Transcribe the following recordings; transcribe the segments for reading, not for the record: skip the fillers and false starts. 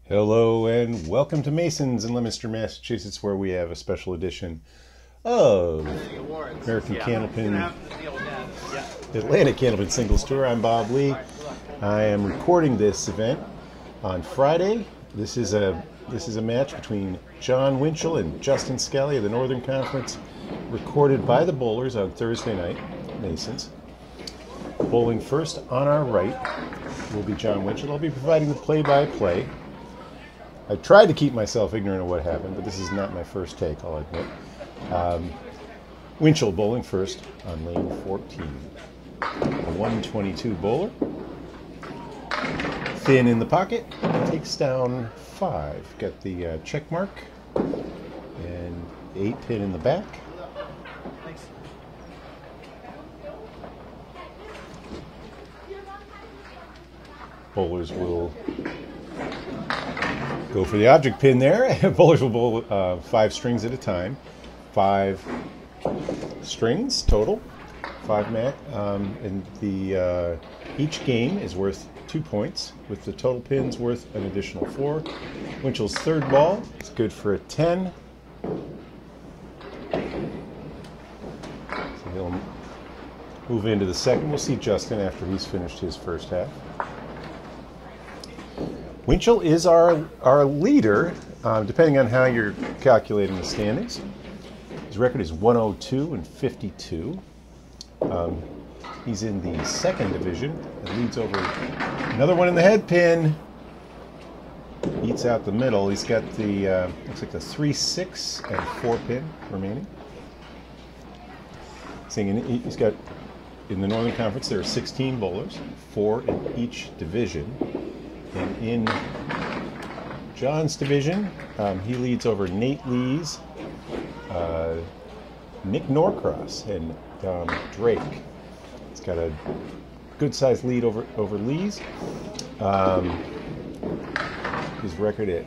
Hello and welcome to Masons in Leominster, Massachusetts, where we have a special edition of American Candlepin Atlantic Candlepin Singles Tour. I'm Bob Lee. I am recording this event on Friday. This is a match between Jon Winchell and Justin Scali of the Northern Conference, recorded by the bowlers on Thursday night, Masons. Bowling first on our right will be Jon Winchell. I'll be providing the play-by-play. I tried to keep myself ignorant of what happened, but this is not my first take, I'll admit. Winchell bowling first on lane 14. A 122 bowler. Thin in the pocket. Takes down 5. Got the check mark. And 8 pin in the back. Bowlers will go for the object pin there. Bowlers will bowl 5 strings at a time. 5 strings total. 5 mat. And the each game is worth 2 points, with the total pins worth an additional 4. Winchell's third ball is good for a 10. So he'll move into the second. We'll see Justin after he's finished his first half. Winchell is our leader, depending on how you're calculating the standings. His record is 102 and 52. He's in the second division and leads over another one in the head pin. Eats out the middle. He's got the looks like the 3, 6, and 4 pin remaining. He's got, in the Northern Conference, there are 16 bowlers, 4 in each division. And in John's division, he leads over Nate Lees, Nick Norcross, and Drake. He's got a good-sized lead over Lees. His record as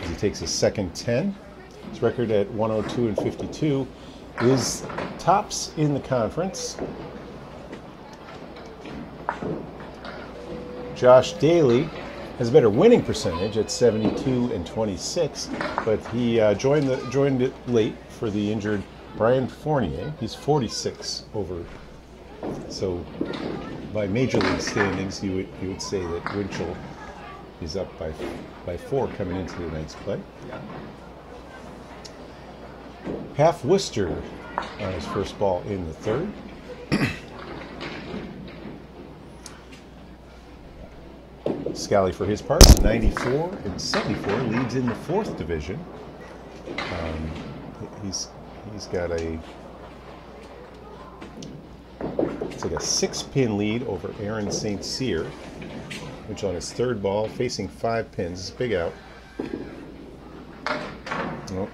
he takes his second 10. His record at 102 and 52 is tops in the conference. Josh Daly has a better winning percentage at 72 and 26, but he joined it late for the injured Brian Fournier. He's 46 over. So by major league standings, you would say that Winchell is up by 4 coming into tonight's play. Half Worcester on his first ball in the third. Scali, for his part, 94 and 74, leads in the 4th division. He's got it's like a 6-pin lead over Aaron St. Cyr, which on his third ball, facing 5 pins, is big out. Oh,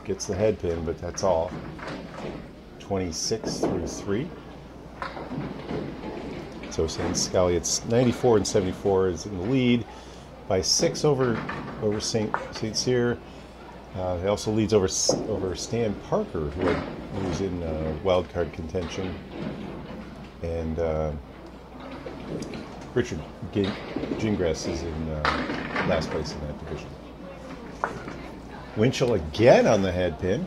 gets the head pin, but that's all. 26 through 3. So saying Scali, it's 94 and 74 is in the lead by 6 over St. Cyr. He also leads over Stan Parker, who was in wildcard contention, and Richard Gingras is in last place in that division. Winchell again on the head pin.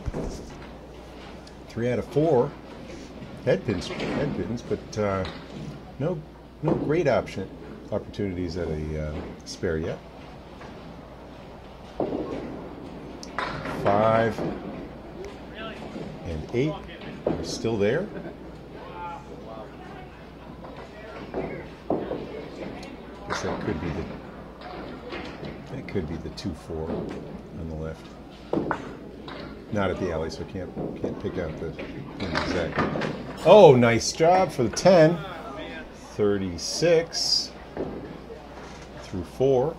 3 out of 4 head pins, but no great opportunities at a spare yet. 5 and 8 are still there. Guess that could be the 2-4 on the left. Not at the alley, so I can't pick out the exact. Oh, nice job for the 10. 36 through 4.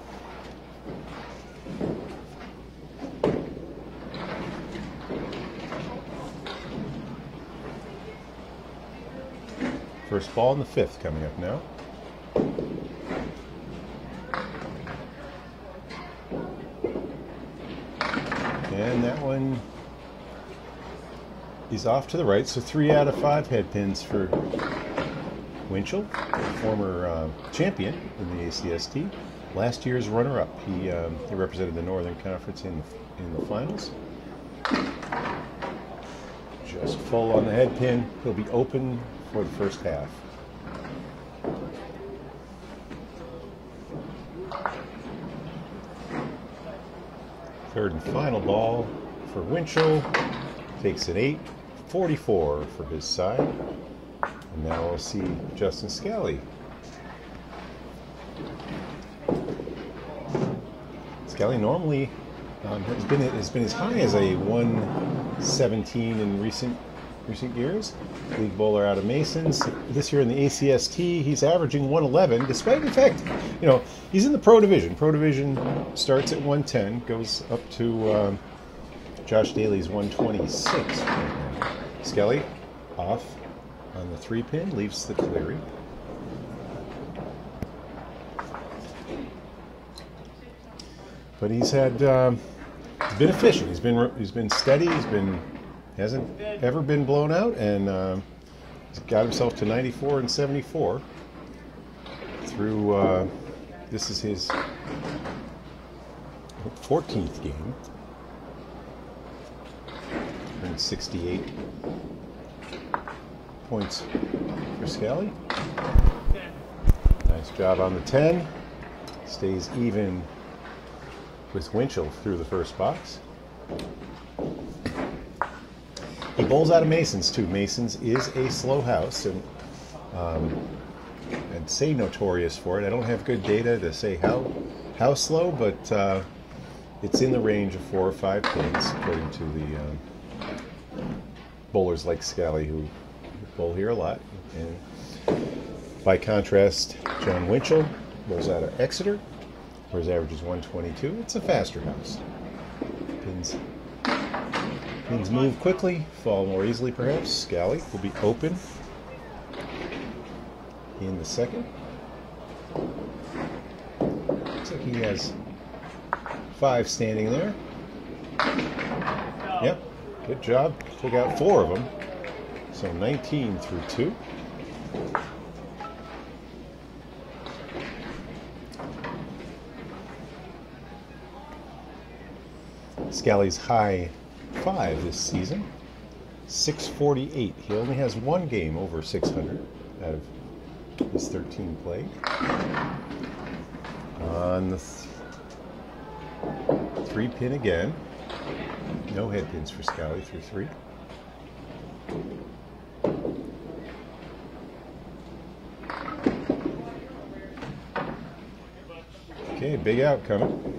First ball in the 5th coming up now. And that one is off to the right, so 3 out of 5 head pins for Winchell, former champion in the ACST. last year's runner-up. He represented the Northern Conference in the finals. Just full on the head pin. He'll be open for the first half. Third and final ball for Winchell. Takes an 8-44 for his side. And now we'll see Justin Scali. Scali normally has been as high as a 117 in recent years. League bowler out of Masons. This year in the ACST, he's averaging 111, despite the fact, you know, he's in the Pro Division. Pro Division starts at 110, goes up to Josh Daly's 126. Scali off on the 3-pin, leaves the clearing. But he's had been efficient. He's been steady. Hasn't ever been blown out, and he's got himself to 94 and 74 through. This is his 14th game. Earned 68 points for Scali. Nice job on the 10. Stays even with Winchell through the first box. He bowls out of Masons too. Masons is a slow house, and I'd say notorious for it. I don't have good data to say how slow, but it's in the range of 4 or 5 pins, according to the bowlers like Scali who bowl here a lot. And by contrast, Jon Winchell bowls out of Exeter, where his average is 122. It's a faster house. Pins move quickly, fall more easily perhaps. Scali will be open in the second. Looks like he has 5 standing there. Yep, good job. Took out 4 of them. So 19 through 2. Scali's high 5 this season, 648. He only has 1 game over 600 out of his 13 played. On the 3-pin again. No head pins for Scali through 3. Okay, big out coming.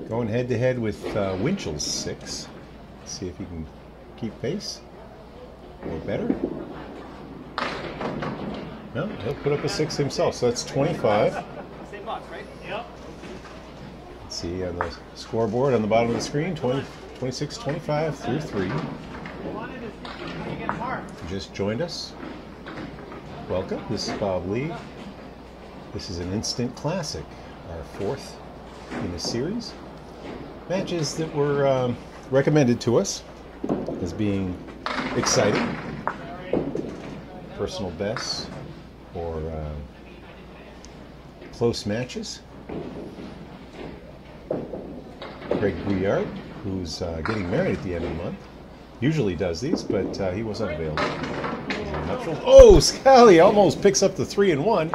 Going head-to-head with Winchell's 6. Let's see if he can keep pace or better. No, he'll put up a 6 himself, so that's 25. Same box, right? Yep. Let's see on the scoreboard on the bottom of the screen, 26, 25 through 3. If you just joined us, welcome. This is Bob Lee. This is an instant classic, our 4th in a series. Matches that were recommended to us as being exciting, personal bests, or close matches. Greg Bouillard, who's getting married at the end of the month, usually does these, but he was unavailable. Oh, Scali almost picks up the 3-1.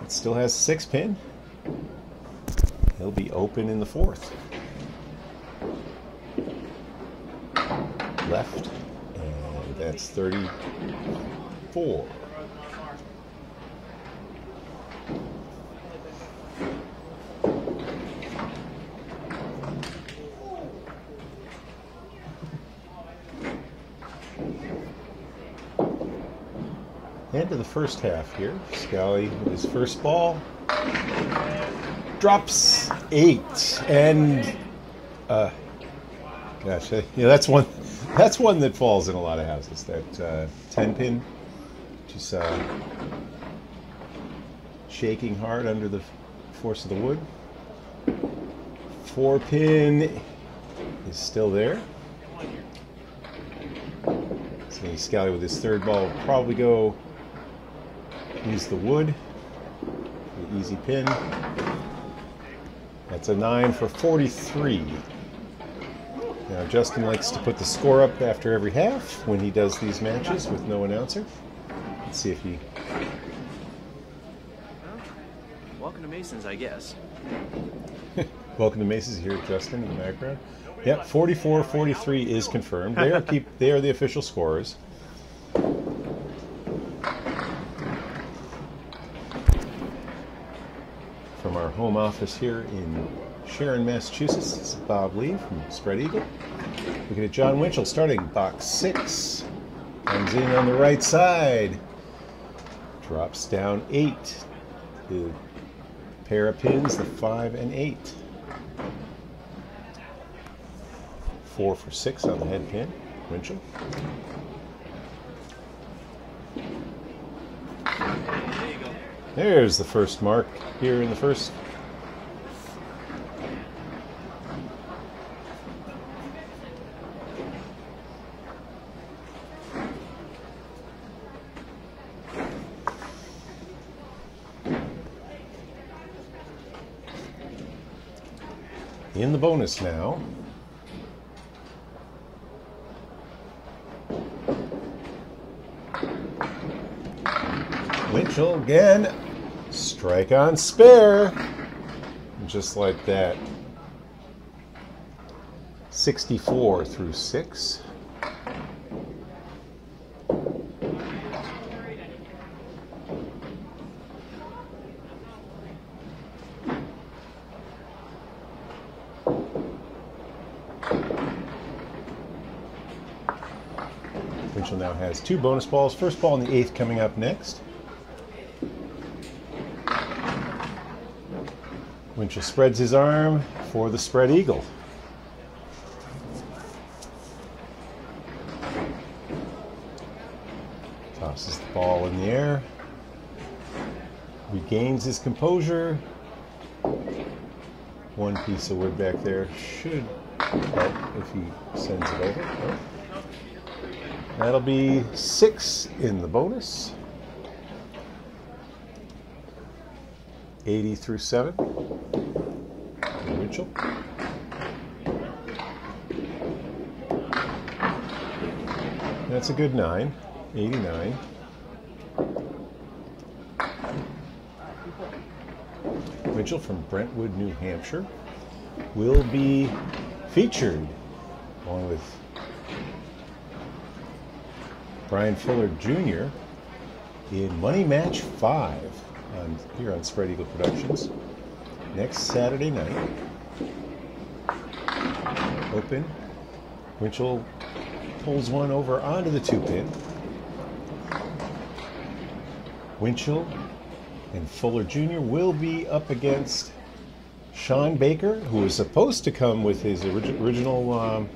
It still has 6-pin. He'll be open in the 4th. Left, and that's 34. End of the first half here. Scali with his first ball. Drops 8, and gosh, that's one that falls in a lot of houses. That 10-pin, just shaking hard under the force of the wood. 4-pin is still there. So Scali with his 3rd ball will probably go Use the wood. The easy pin. That's a 9 for 43. Now Justin likes to put the score up after every half when he does these matches with no announcer. Let's see if he... Welcome to Mason's, I guess. Welcome to Mason's. Here, Justin in the background. Yep, 44-43 is confirmed. They are the official scorers. From our home office here in Sharon, Massachusetts, it's Bob Lee from Spread Eagle. Looking at Jon Winchell starting box 6. Comes in on the right side. Drops down 8. The pair of pins, the 5 and 8. 4 for 6 on the head pin, Winchell. There's the first mark here in the first. In the bonus now. Winchell again. Strike on spare. Just like that. 64 through 6. Winchell now has 2 bonus balls. First ball in the 8th coming up next. Winchell spreads his arm for the spread eagle. Tosses the ball in the air. Regains his composure. One piece of wood back there should help if he sends it over. Oh. That'll be 6 in the bonus. 80 through 7. Winchell. That's a good 9. 89. Winchell from Brentwood, New Hampshire will be featured along with Brian Fuller Jr. in Money Match 5 here on Spread Eagle Productions next Saturday night. Open. Winchell pulls one over onto the 2-pin. Winchell and Fuller Jr. will be up against Sean Baker, who was supposed to come with his original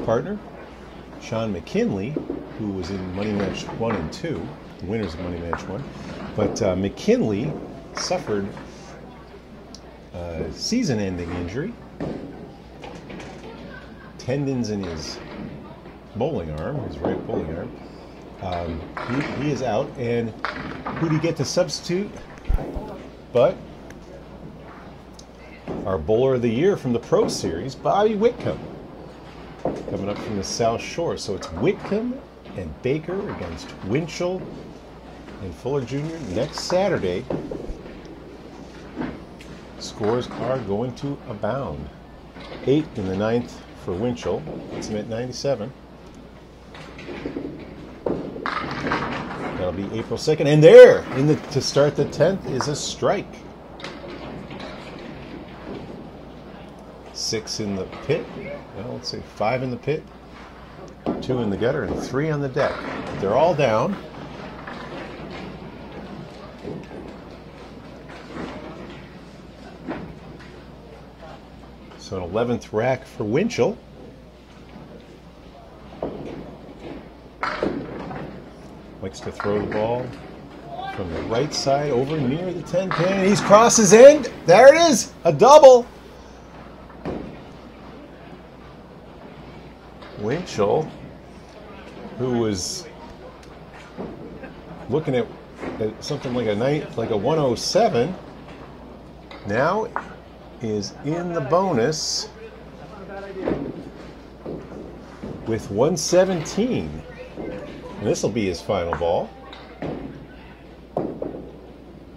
partner, Sean McKinley, who was in Money Match 1 and 2, the winners of Money Match 1. But McKinley suffered a season-ending injury, tendons in his bowling arm, his right bowling arm. He is out, and who do you get to substitute? But our bowler of the year from the Pro Series, Bobby Whitcomb, coming up from the South Shore. So it's Whitcomb and Baker against Winchell and Fuller Jr. next Saturday. Scores are going to abound. 8 in the 9th for Winchell. It's him at 97. That'll be April 2nd. And there, to start the 10th, is a strike. 6 in the pit. Well, let's say 5 in the pit, 2 in the gutter, and 3 on the deck. They're all down. So an 11th rack for Winchell. Likes to throw the ball from the right side over near the 10-pin. He's crosses end. There it is, a double. Winchell, who was looking at something like a 107. Now is in the bonus with 117. And this will be his final ball.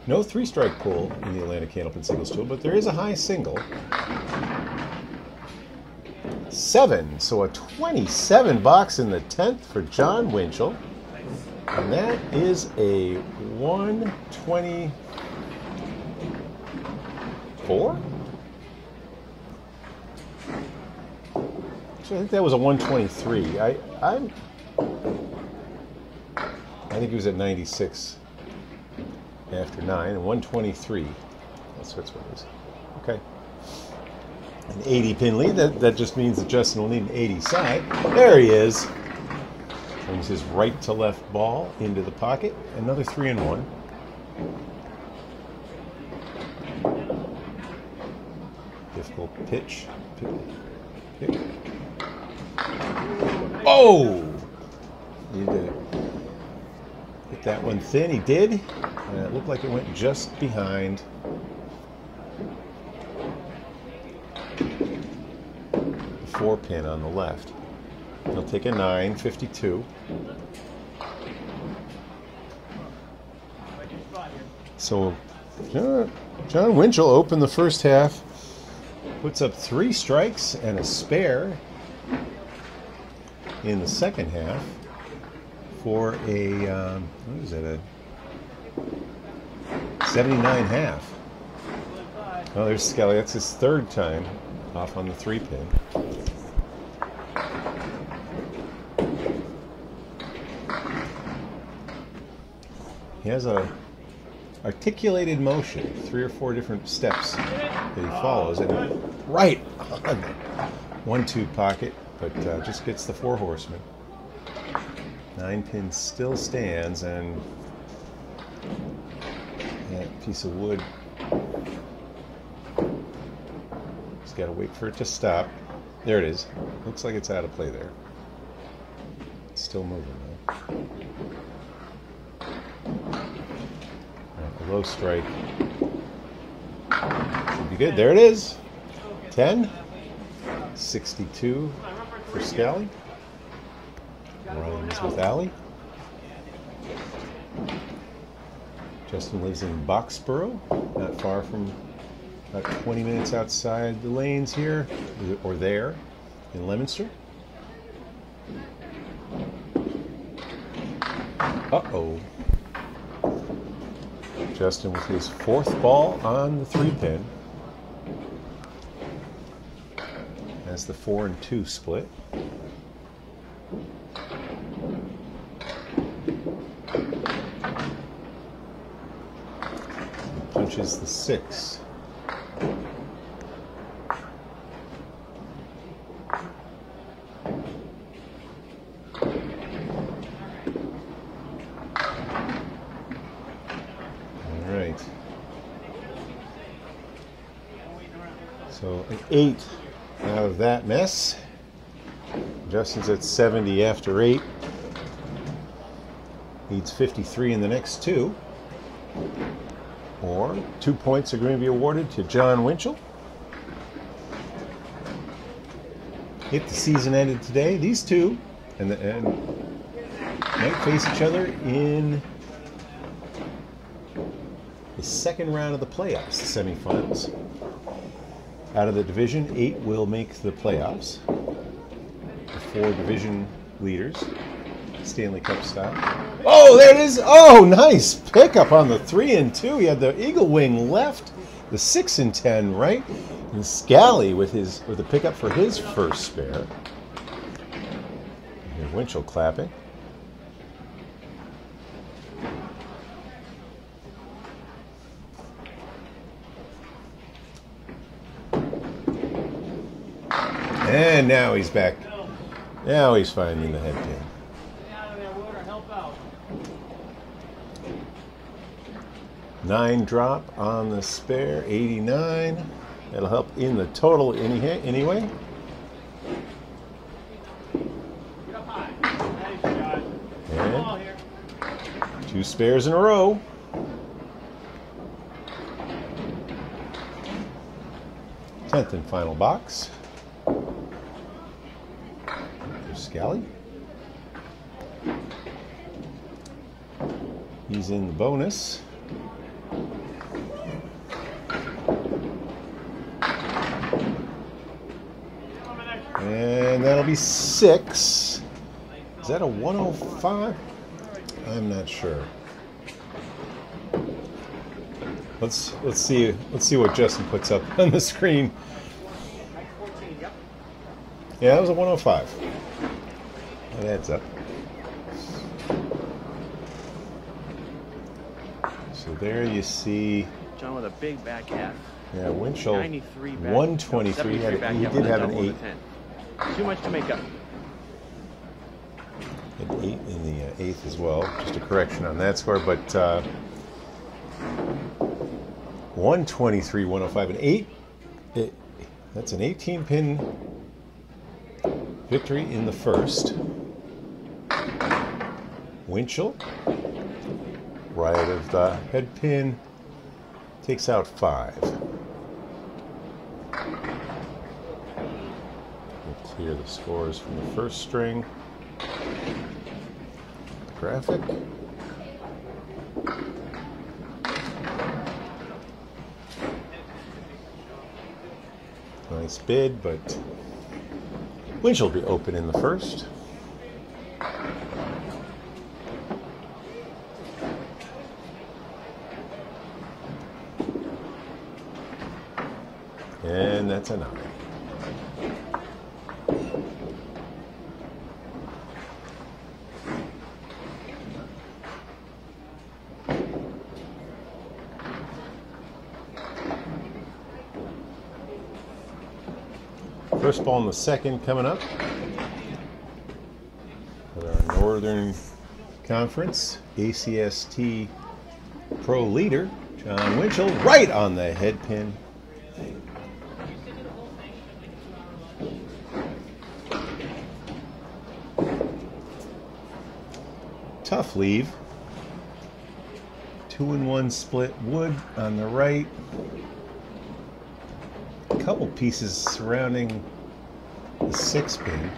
No three-strike pull in the Atlantic Candlepin singles tool, but there is a high single. 7, so a 27 box in the 10th for Jon Winchell. And that is a 124? So I think that was a 123. I think he was at 96 after 9, and 123. That's what it is. Okay. An 80 pin lead. That just means that Justin will need an 80 side. There he is. Brings his right to left ball into the pocket. Another 3 and 1. Difficult pitch. Pick. Oh! Need to hit that one thin. He did. And it looked like it went just behind the 4 pin on the left. He'll take a 9, 52. So Jon Winchell opened the first half, puts up 3 strikes and a spare in the second half for a, what is it, a 79 half. Oh, there's Scali. That's his 3rd time off on the 3 pin. He has a articulated motion, 3 or 4 different steps that he follows, and right on the 1-2 pocket, but just gets the 4 horsemen. 9 pin still stands, and that piece of wood, just got to wait for it to stop. There it is. Looks like it's out of play there. It's still moving though. A low strike should be good. There it is. 10. 62 for Scali. Runs with Alley. Justin lives in Boxborough, not far from, about 20 minutes outside the lanes here, or there, in Leominster. Uh-oh. Justin with his 4th ball on the 3 pin. Has the 4 and 2 split. Punches the 6. So an 8 out of that mess. Justin's at 70 after 8. Needs 53 in the next 2. Or 2 points are going to be awarded to Jon Winchell. If the season ended today, these two and might face each other in the second round of the playoffs, the semifinals. Out of the division, 8 will make the playoffs. The 4 division leaders, Stanley Cup style. Oh, there it is! Oh, nice pickup on the 3 and 2. He had the eagle wing left, the 6 and 10 right, and Scali with the pickup for his first spare. Here's Winchell clapping. And now he's back. Now he's finding the head pin. 9 drop on the spare, 89. That'll help in the total anyway. And 2 spares in a row. Tenth and final box. There's Scali. He's in the bonus. And that'll be 6. Is that a 105? I'm not sure. Let's see what Justin puts up on the screen. Yeah, that was a 105. That adds up. So there you see John with a big back half. Yeah, Winchell 93 back, 123. No, 73 back He half did on have that an double 8. to 10. Too much to make up. An 8 in the 8th as well. Just a correction on that score, but 123, 105, and 8. That's an 18-pin victory in the first. Winchell, right of the head pin, takes out 5. We'll clear the scores from the first string. Graphic. Nice bid, but Winchell will be open in the first. And that's a 9. First ball in the second coming up with our Northern Conference ACST Pro leader, Jon Winchell, right on the head pin. Tough leave. 2-in-1 split wood on the right. A couple pieces surrounding the 6-pin.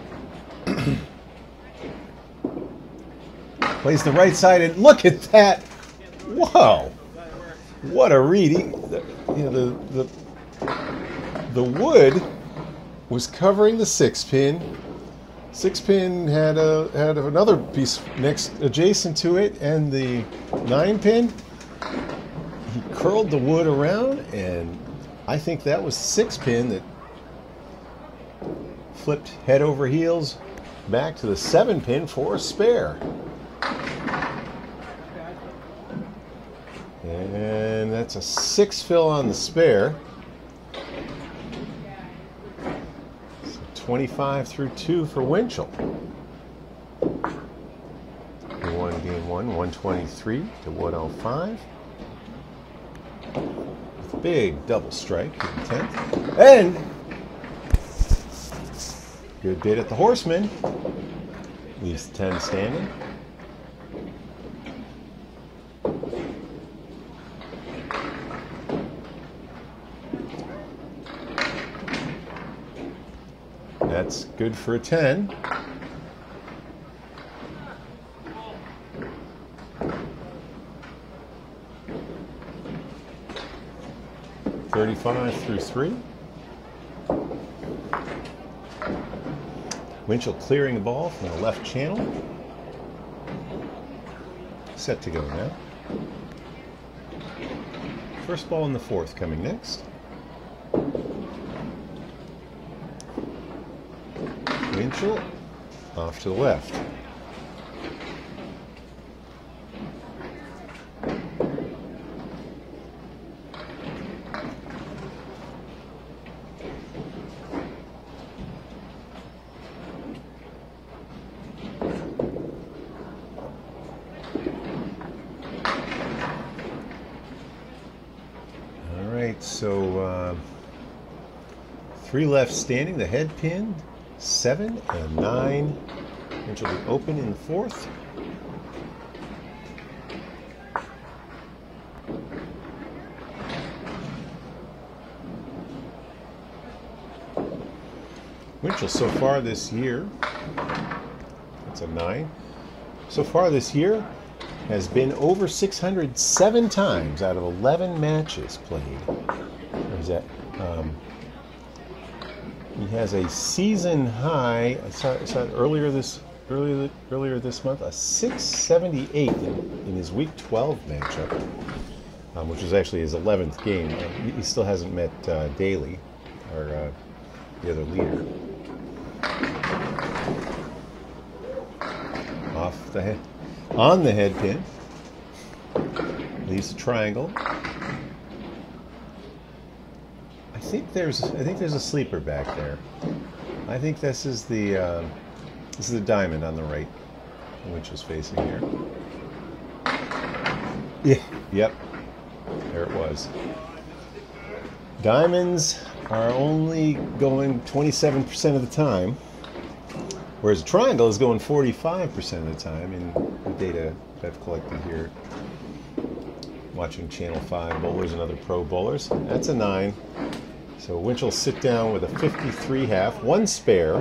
Plays the right side, and look at that! Whoa! What a read! The wood was covering the 6-pin. 6-pin had another piece next adjacent to it, and the 9-pin. He curled the wood around, and I think that was 6-pin that flipped head over heels back to the 7-pin for a spare. And that's a 6 fill on the spare. So 25 through 2 for Winchell. 1 being 123 to 105. Big double strike in the 10th. And good bid at the Horseman. Leaves the 10 standing. That's good for a 10. $35 through 3. Winchell clearing the ball from the left channel. Set to go now. First ball in the 4th coming next. Winchell off to the left. So 3 left standing, the head pin, 7 and 9, which will be open in the 4th. Winchell so far this year, that's a 9. So far this year has been over 607 times out of 11 matches played. Or is that? He has a season high. I saw it earlier this month, a 678 in his Week 12 matchup, which was actually his 11th game. He still hasn't met Daly, or the other leader. Off the head, on the head pin, leaves a triangle. I think there's a sleeper back there. I think this is the diamond on the right, which is facing here. Yeah, yep, there it was. Diamonds are only going 27% of the time, whereas a triangle is going 45% of the time in the data I've collected here. Watching Channel 5 bowlers and other pro bowlers. That's a 9. So Winchell sit down with a 53.5, 1 spare,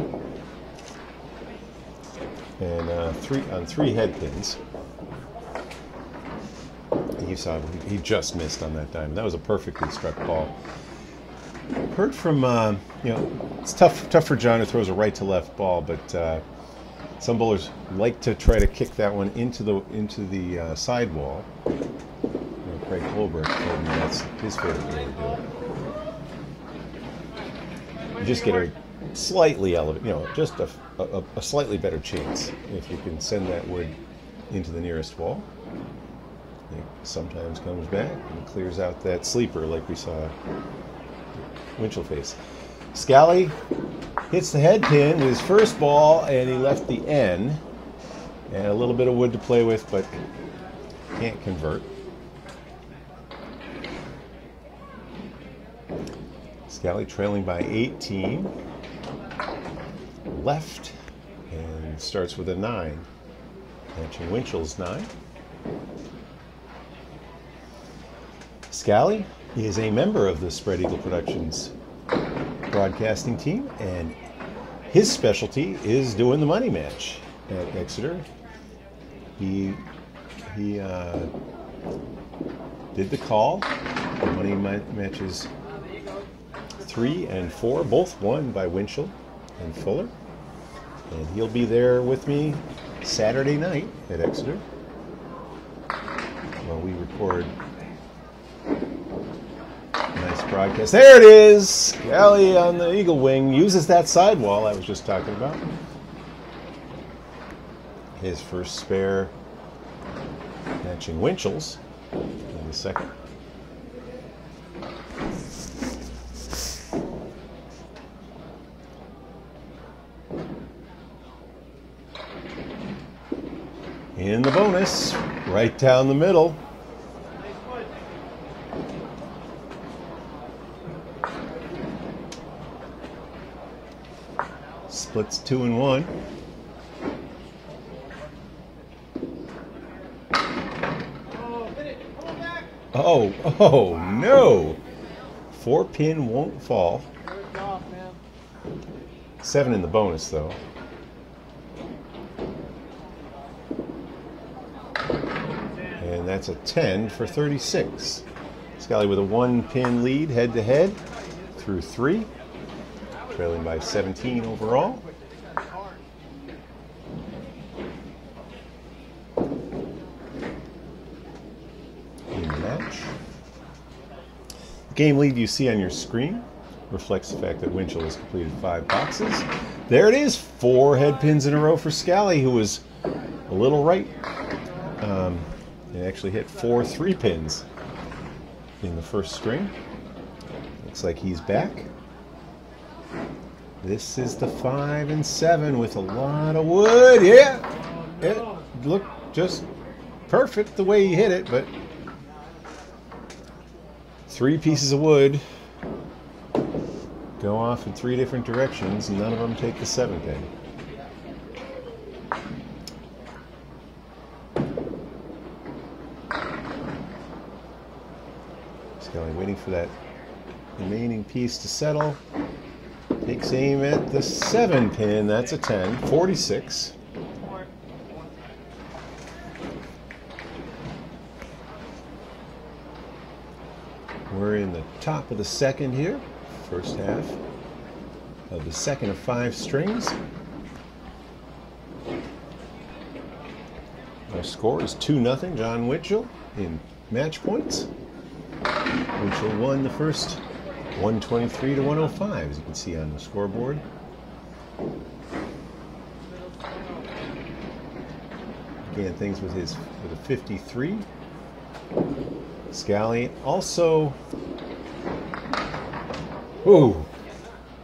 and 3 head pins. You saw he just missed on that diamond. That was a perfectly struck ball. Heard from it's tough for John, who throws a right to left ball, but some bowlers like to try to kick that one into the sidewall. Craig Holbrook told me that's his favorite way to do it. You just get a slightly elevated, just a slightly better chance if you can send that wood into the nearest wall. It sometimes comes back and clears out that sleeper like we saw Winchell face. Scali hits the head pin with his first ball, and he left the N. And a little bit of wood to play with, but can't convert. Scali trailing by 18. Left, and starts with a 9. Matching Winchell's 9. Scali is a member of the Spread Eagle Productions broadcasting team, and his specialty is doing the money match at Exeter. He did the call. The money matches 3 and 4, both won by Winchell and Fuller. And he'll be there with me Saturday night at Exeter while we record a nice broadcast. There it is! Scali on the eagle wing uses that sidewall I was just talking about. His first spare matching Winchell's in the second. In the bonus, right down the middle. Splits 2 and 1. Oh no! 4 pin won't fall. 7 in the bonus though. And that's a 10 for 36. Scali with a 1 pin lead head to head through 3. Trailing by 17 overall. In the match. The game lead you see on your screen reflects the fact that Winchell has completed 5 boxes. There it is, 4 head pins in a row for Scali, who was a little right. He actually hit 4 3 pins in the first string. Looks like he's back. This is the 5 and 7 with a lot of wood. Yeah, it looked just perfect the way he hit it, but 3 pieces of wood go off in 3 different directions, and none of them take the 7 pin. Scali waiting for that remaining piece to settle. Takes aim at the 7 pin. That's a 10. 46. We're in the top of the second here. First half of the second of 5 strings. Our score is 2-0. Jon Winchell in match points. Winchell won the first 123 to 105, as you can see on the scoreboard. Began things with a 53. Scali also. Oh,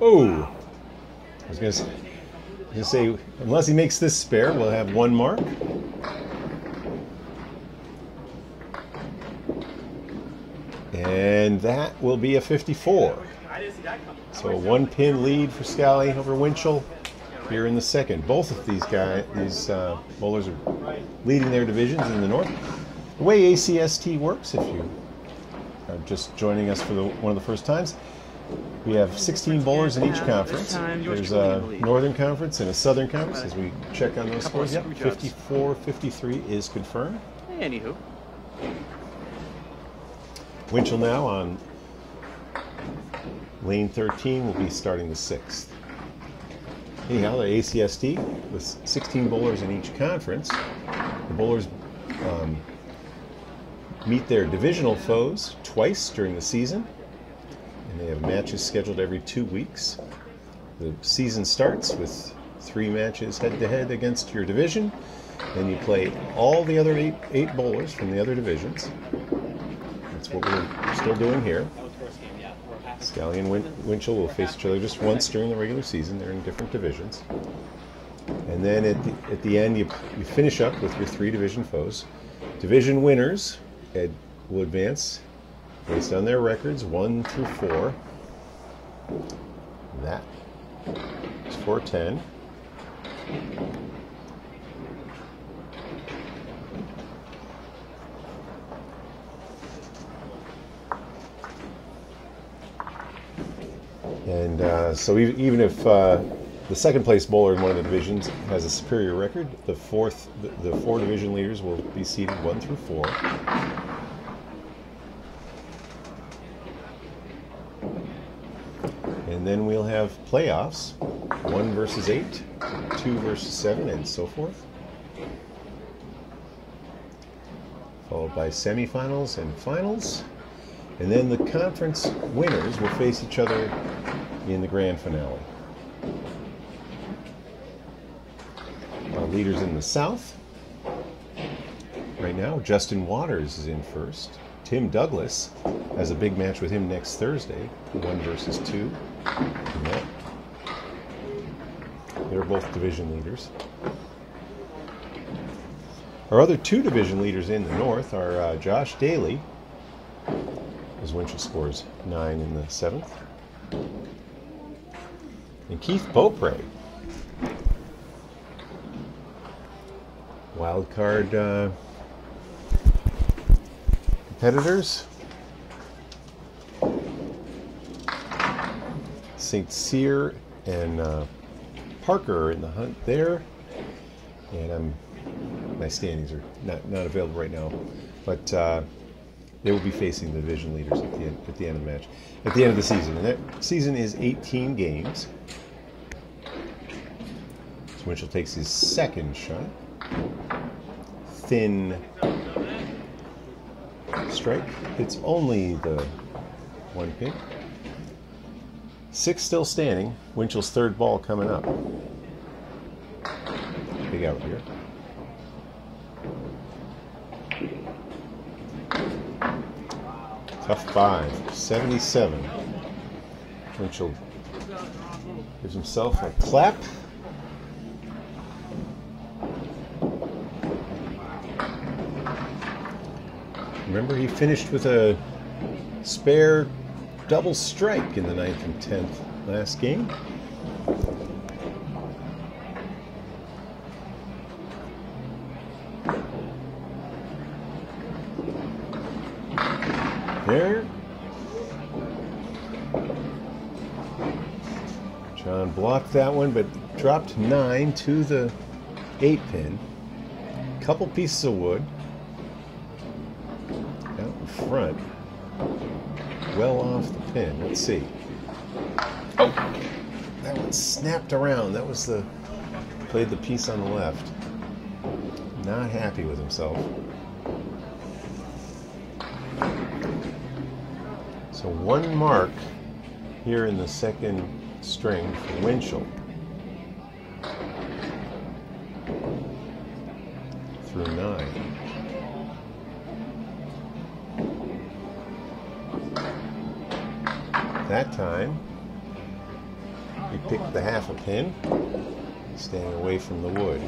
I was gonna say, unless he makes this spare, we'll have 1 mark. And that will be a 54. So a 1-pin lead for Scali over Winchell here in the second. Both of these bowlers are leading their divisions in the north. The way ACST works, if you are just joining us for one of the first times, we have 16 bowlers in each conference. There's a northern conference and a southern conference, as we check on those scores. Yep, 54-53 is confirmed. Anywho. Winchell now on lane 13 will be starting the 6th. Anyhow, the ACST, with 16 bowlers in each conference, the bowlers meet their divisional foes twice during the season, and they have matches scheduled every 2 weeks. The season starts with 3 matches head-to-head against your division, then you play all the other eight bowlers from the other divisions. That's what we're still doing here. Scali and Winchell will face each other just once during the regular season. They're in different divisions. And then at the end, you finish up with your 3 division foes. Division winners will advance based on their records 1 through 4. That is 410. And so even if the second place bowler in one of the divisions has a superior record, the 4 division leaders will be seeded 1 through 4. And then we'll have playoffs, 1 versus 8, 2 versus 7, and so forth. Followed by semifinals and finals. And then the conference winners will face each other in the grand finale. Our leaders in the South. Right now, Justin Waters is in first. Tim Douglas has a big match with him next Thursday, 1 versus 2. Yeah. They're both division leaders. Our other 2 division leaders in the North are Josh Daly, as Winchell scores 9 in the 7th, and Keith Beaupre. Wild card competitors. St. Cyr and Parker are in the hunt there, and my standings are not available right now, but they will be facing the division leaders at the end of the match, at the end of the season. And that season is 18 games. So Winchell takes his second shot. Thin strike. It's only the 1 pin. 6 still standing. Winchell's 3rd ball coming up. Big out here. Tough 5, 77. Winchell gives himself a clap. Remember, he finished with a spare double strike in the 9th and 10th last game. There. Jon blocked that one, but dropped 9 to the 8 pin. Couple pieces of wood out in front, well off the pin. Let's see. Oh, that one snapped around. That was the played the piece on the left. Not happy with himself. So one mark here in the second string for Winchell. Through 9. That time, we picked the half a pin, staying away from the wood.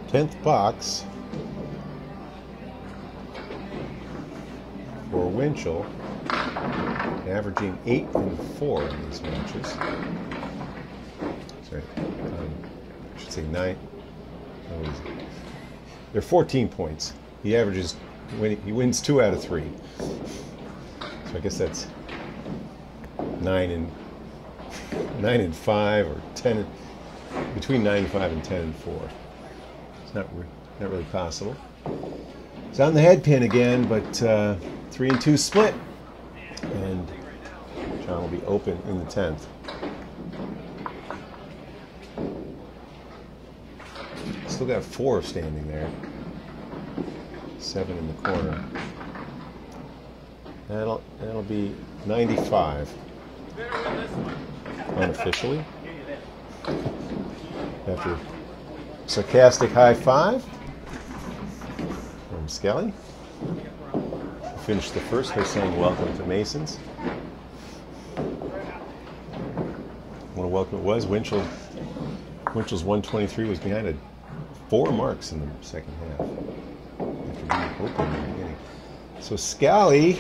Tenth box for Winchell, averaging 8 and 4 in these matches. Sorry, I should say 9. They're 14 points. He averages, he wins 2 out of 3. So I guess that's 9 and 5, or 10, between 9 and 5 and 10 and 4. It's not really possible. It's on the head pin again, but 3 and 2 split, and Jon will be open in the 10th. Still got 4 standing there. 7 in the corner. That'll be 95 unofficially. After sarcastic high five from Scali. Finished the first by saying welcome to Masons. What a welcome it was. Winchell's 123 was behind it 4 marks in the second half after being open in the beginning. So Scali,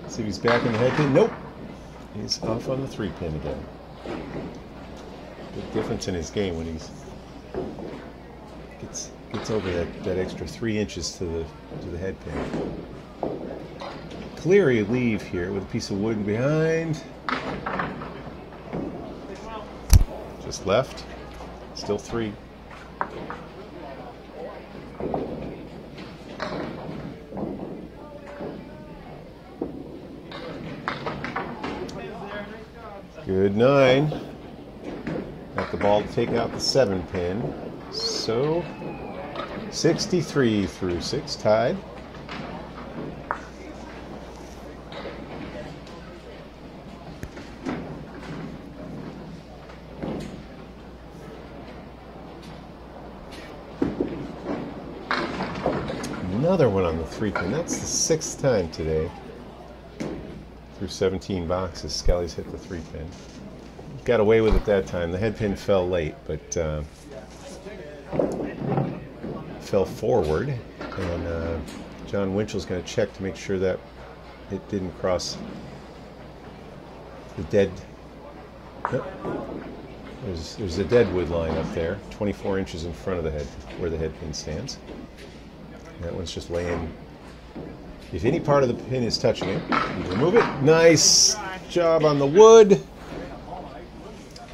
see if he's back in the head pin. Nope. He's off on the 3 pin again. Big difference in his game when he's gets over that extra 3 inches to the head pin. Cleary leave here with a piece of wood behind. Just left. Still 3. Good 9. Got the ball to take out the 7 pin. So 63 through 6, tied. Another one on the 3 pin. That's the 6th time today. Through 17 boxes, Scali's hit the 3 pin. Got away with it that time. The head pin fell late, but fell forward, and Jon Winchell's going to check to make sure that it didn't cross the dead. There's a dead wood line up there, 24 inches in front of the head, where the head pin stands. That one's just laying. If any part of the pin is touching it, you remove it. Nice job on the wood.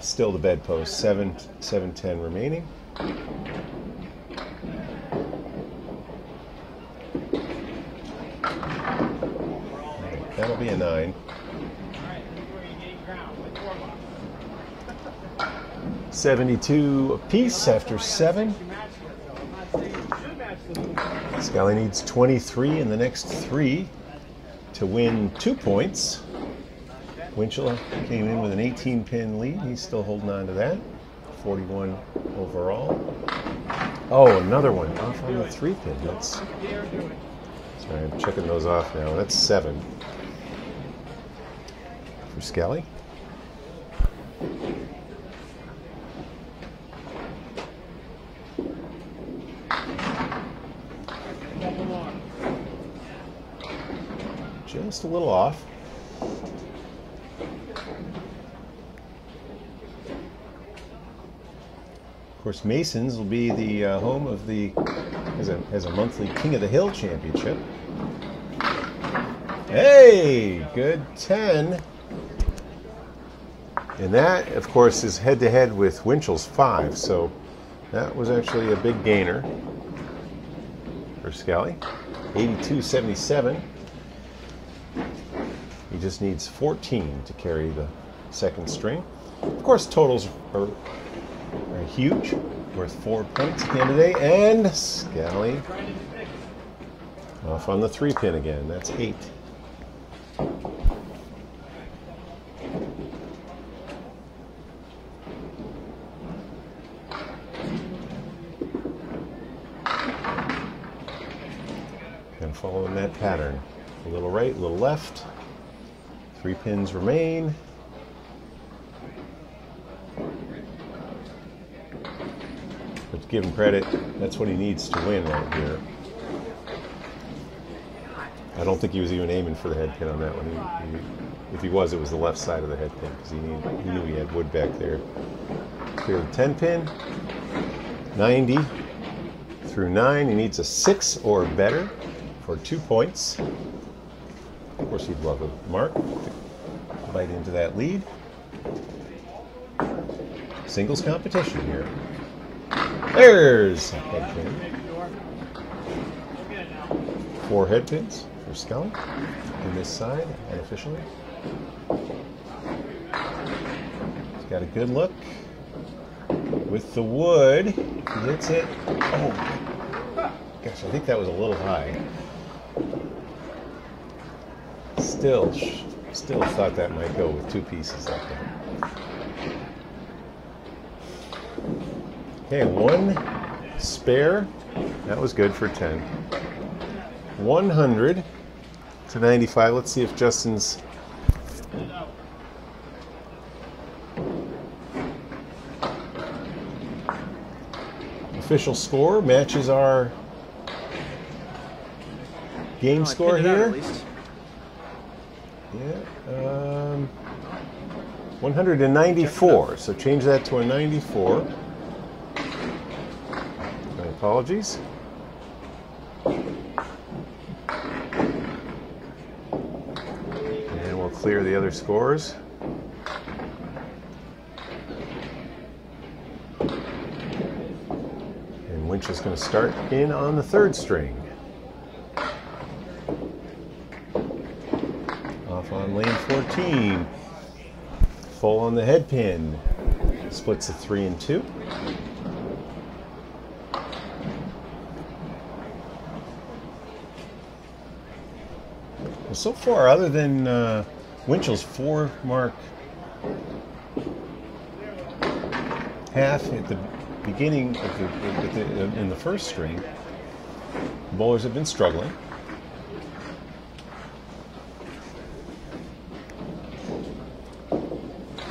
Still the bedpost. 7-10 remaining. That'll be a 9. 72 apiece after 7. Scali needs 23 in the next 3 to win 2 points. Winchell came in with an 18-pin lead. He's still holding on to that. 41 overall. Oh, another one off on the 3 pin. That's. Sorry, I'm checking those off now. That's 7 for Scali. Just a little off. course, Masons will be the home of the as a monthly King of the Hill championship. Hey, good 10. And that, of course, is head-to-head with Winchell's 5. So that was actually a big gainer for Scali. 82.77. He just needs 14 to carry the second string. Of course, totals are huge, worth 4 points at the end of the day. And Scali off on the 3-pin again. That's 8. And following that pattern. A little right, a little left. 3 pins remain. But to give him credit, that's what he needs to win right here. I don't think he was even aiming for the head pin on that one. If he was, it was the left side of the head pin because he knew he had wood back there. Clear the 10 pin. 90 through 9. He needs a 6 or better for 2 points. Of course, he'd love a mark to bite into that lead. Singles competition here. There's a head pin. 4 head pins for Scali on this side, unofficially. He's got a good look with the wood. He hits it. Oh, gosh, I think that was a little high. Still thought that might go with 2 pieces like that. Okay, 1 spare. That was good for 10. 100 to 95. Let's see if Justin's official score matches our game score here. Yeah, 194. So change that to a 94. My apologies. And we'll clear the other scores. And Winchell's going to start in on the 3rd string. Off on lane 14. Full on the head pin. Splits the 3 and 2. Well, so far, other than Winchell's 4-mark half at the beginning of in the 1st string, bowlers have been struggling.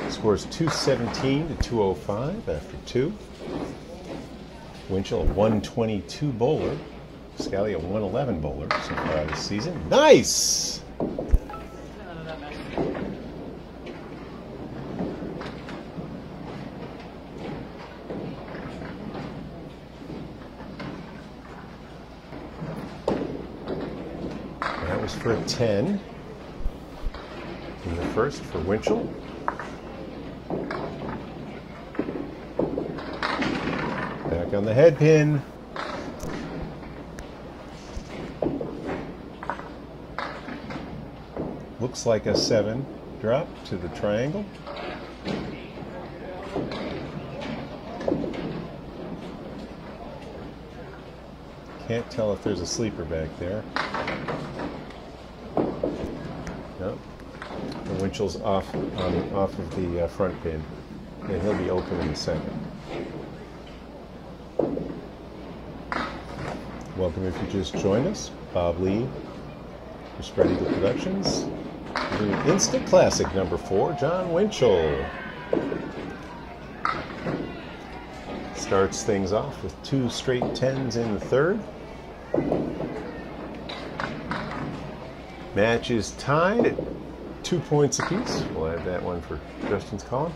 Scores 217 to 205 after 2. Winchell a 122 bowler. Scali a 111 bowler so far this season. Nice! That was for a 10 in the 1st for Winchell. Back on the head pin. Looks like a 7 drop to the triangle. Can't tell if there's a sleeper back there. No. The Winchell's off of the front pin, and he'll be open in a second. Welcome if you just joined us. Bob Lee for Spread Eagle Productions. Instant Classic number 4, Jon Winchell. Starts things off with 2 straight 10s in the 3rd. Match is tied at 2 points apiece. We'll add that one for Justin's column.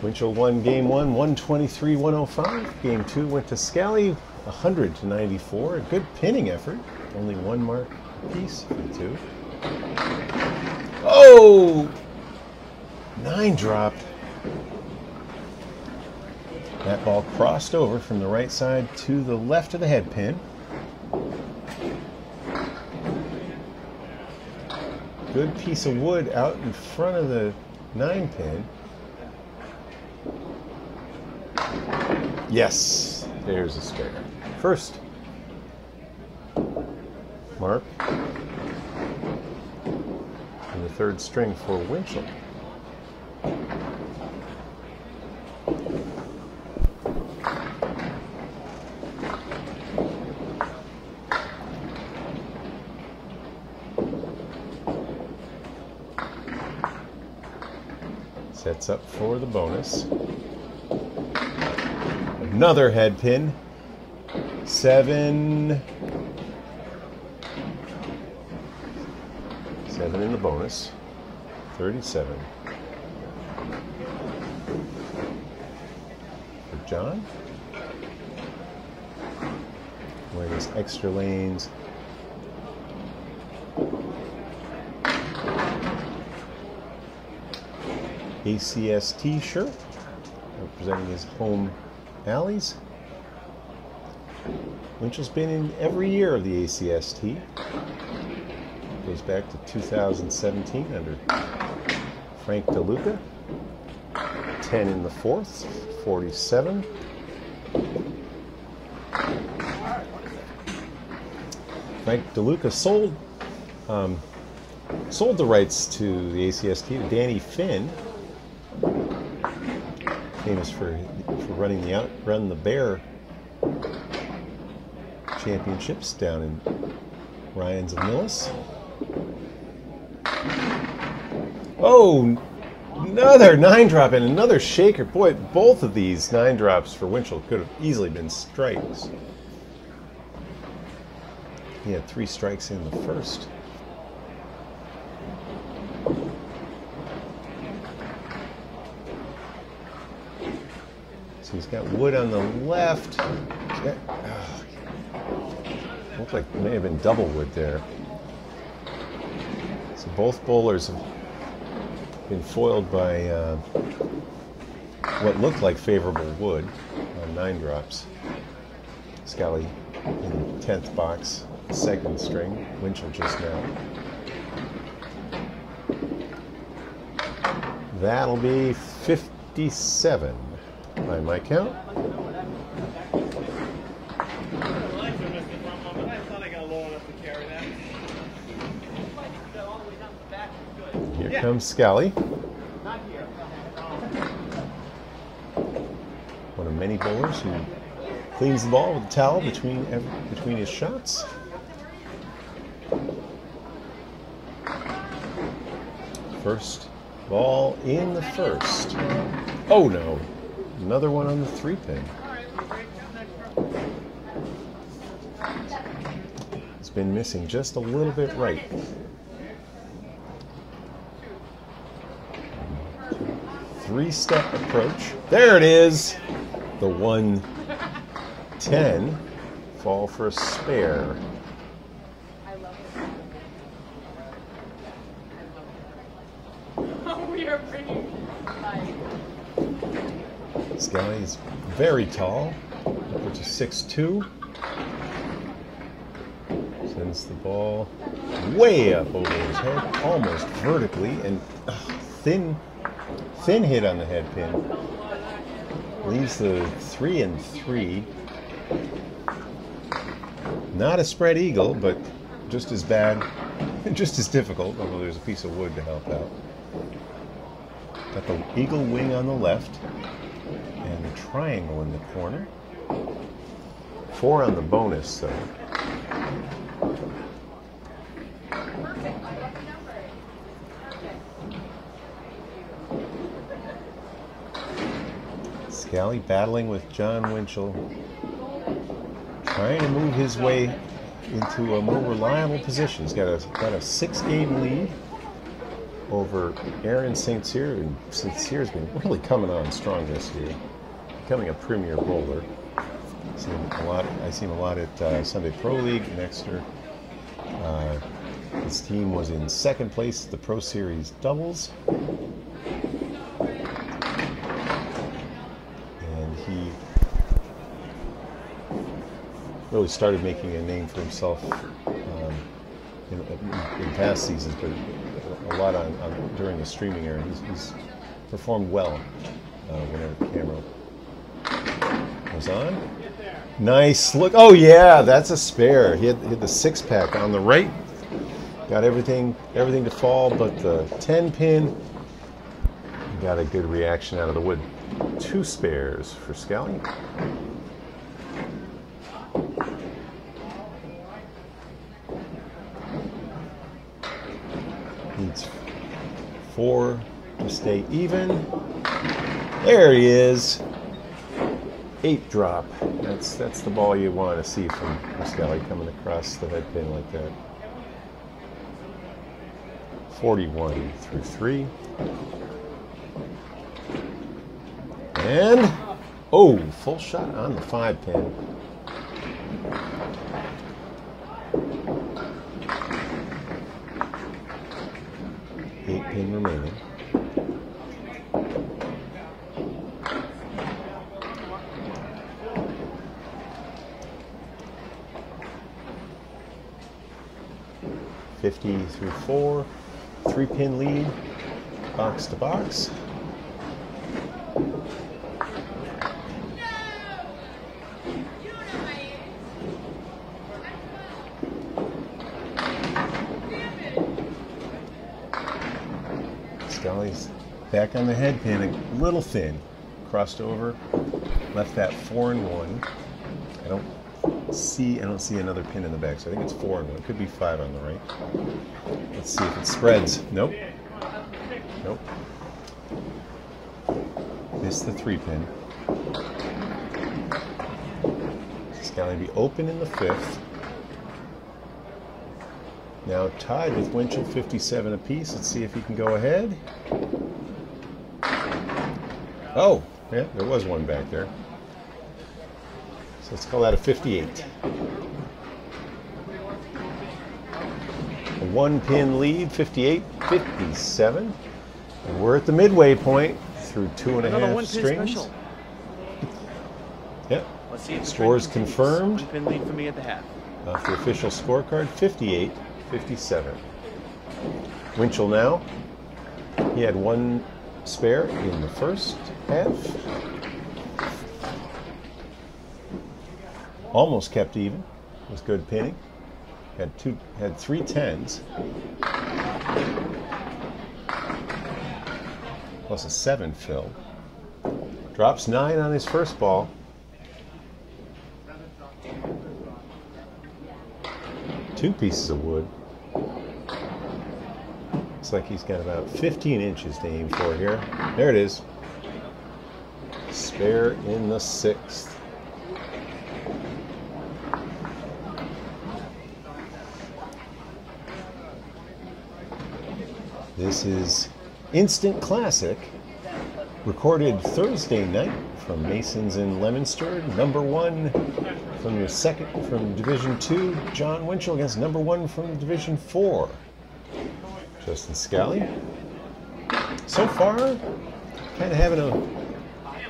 Winchell won game 1, 123-105. Game 2 went to Scali, 100-94. A good pinning effort. Only one mark apiece for the two. Oh! 9 drop. That ball crossed over from the right side to the left of the head pin. Good piece of wood out in front of the 9 pin. Yes, there's a spare. First mark in the third string for Winchell. Sets up for the bonus. Another head pin. 7. 7 in the bonus. 37. For Jon. Wearing his extra lanes. ACST shirt, representing his home alleys. Winchell's been in every year of the ACST. Goes back to 2017 under Frank DeLuca. 10 in the fourth, 47. Frank DeLuca sold the rights to the ACST to Danny Finn, famous for running the Outrun the Bear championships down in Ryan's of Millis. Oh, another 9 drop and another shaker. Boy, both of these 9 drops for Winchell could have easily been strikes. He had 3 strikes in the first. So he's got wood on the left. Looked like it may have been double wood there. So both bowlers have been foiled by what looked like favorable wood on 9 drops. Scali in the 10th box, second string. Winchell just now. That'll be 57 by my count. Here comes Scali. One of many bowlers who cleans the ball with a towel between his shots. First ball in the first. Oh no. Another one on the 3 pin. It's been missing just a little bit right. Three-step approach. There it is. The 110. Fall for a spare. Scali's very tall, which is 6'2". Sends the ball way up over his head, almost vertically, and thin hit on the head pin. Leaves the 3 and 3. Not a spread eagle, but just as bad, just as difficult, although there's a piece of wood to help out. Got the eagle wing on the left. And the triangle in the corner. 4 on the bonus, though. Scali battling with Jon Winchell, trying to move his way into a more reliable position. He's got a 6-game lead over Aaron St. Cyr, and St. Cyr's been really coming on strong this year, becoming a premier bowler. I see him a lot at Sunday Pro League in Exeter. His team was in second place at the Pro Series doubles, and he really started making a name for himself in past seasons, but a lot during the streaming era. He's performed well whenever the camera was on. Nice look. Oh yeah, that's a spare. He had the 6-pack on the right. Got everything to fall but the 10-pin. Got a good reaction out of the wood. 2 spares for Scali. Needs 4 to stay even. There he is. 8 drop. That's the ball you want to see from Scali coming across the head pin like that. 41 through 3. And oh, full shot on the 5-pin. Eight pin remaining. $50 through 4, 3-pin lead, box to box. Scali's back on the head pin, a little thin, crossed over, left that 4 and 1. I don't see another pin in the back, so I think it's 4 and 1. It could be 5 on the right. Let's see if it spreads. Nope. Nope. Missed the 3-pin. Scali be open in the 5th. Now tied with Winchell, 57 apiece. Let's see if he can go ahead. Oh, yeah, there was one back there. So let's call that a 58. A 1-pin lead, 58-57. And we're at the midway point through 2.5 strings. Yep. Let's see if scores confirmed. 1-pin lead for me at the half. Off the official scorecard, 58-57. Winchell now. He had 1 spare in the first half. Almost kept even. It was good pinning. Had 3 10s. Plus a 7 fill. Drops 9 on his first ball. Two pieces of wood. Looks like he's got about 15 inches to aim for here. There it is. Spare in the 6th. This is Instant Classic, recorded Thursday night from Masons in Leominster. Number 1 from Division 2, Jon Winchell against number 1 from Division 4, Justin Scali. So far, kind of having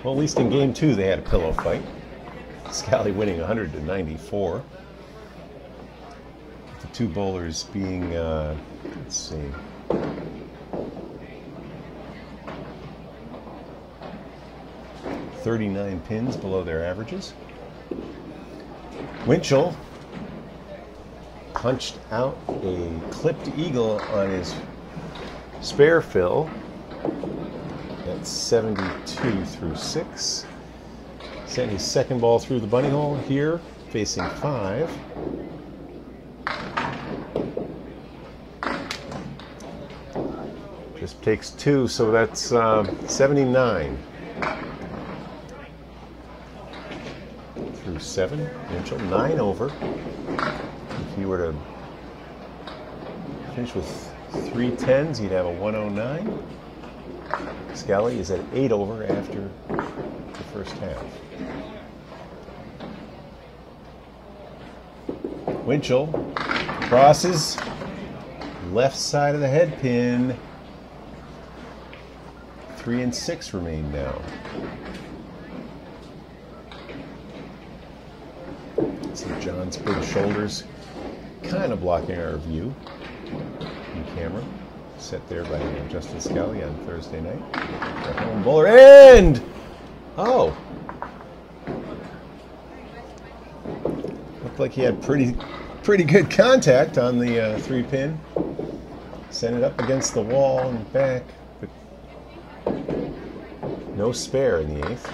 well, at least in game 2 they had a pillow fight. Scali winning 100-94. The 2 bowlers being, let's see, .39 pins below their averages. Winchell punched out a clipped eagle on his spare fill at 72 through 6. Sent his second ball through the bunny hole here, facing 5. Just takes 2, so that's 79. Through 7, Winchell 9 over. If he were to finish with 3 10s, you'd have a 109. Scali is at 8 over after the first half. Winchell crosses, left side of the head pin. 3 and 6 remain now. See John's big shoulders kind of blocking our view in camera. Set there by Justin Scali on Thursday night. Home bowler and oh, looked like he had pretty good contact on the 3-pin. Sent it up against the wall and back, but no spare in the 8th.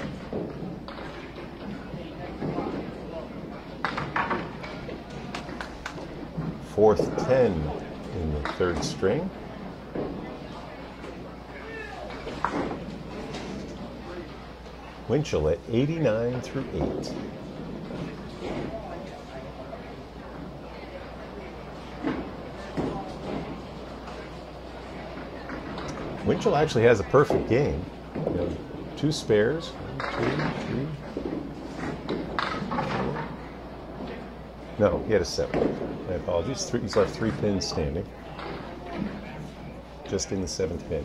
Fourth 10 in the 3rd string. Winchell at 89 through 8. Winchell actually has a perfect game. You know, 2 spares. 1, 2, 3. No, he had a 7. My apologies. He's left 3 pins standing. Just in the 7th pin.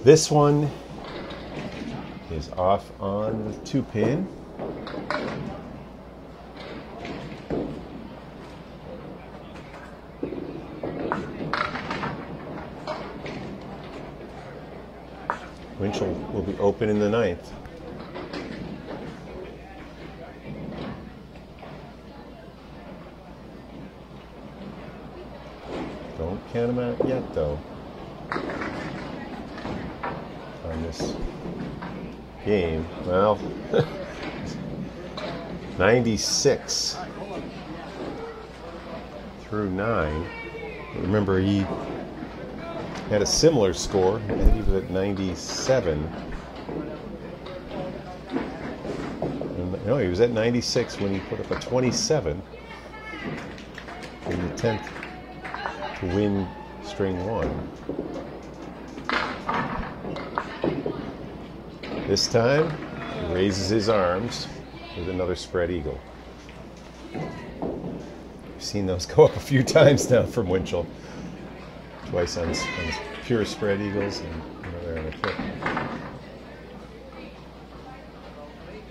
This one is off on the 2-pin. Winchell will be open in the 9th. Don't count him out yet, though. On this game, well, 96 through 9. Remember, he had a similar score. I think he was at 97. No, he was at 96 when he put up a 27 in the 10th to win string 1. This time, he raises his arms with another spread eagle. We've seen those go up a few times now from Winchell. Twice on pure spread eagles and another on a trip.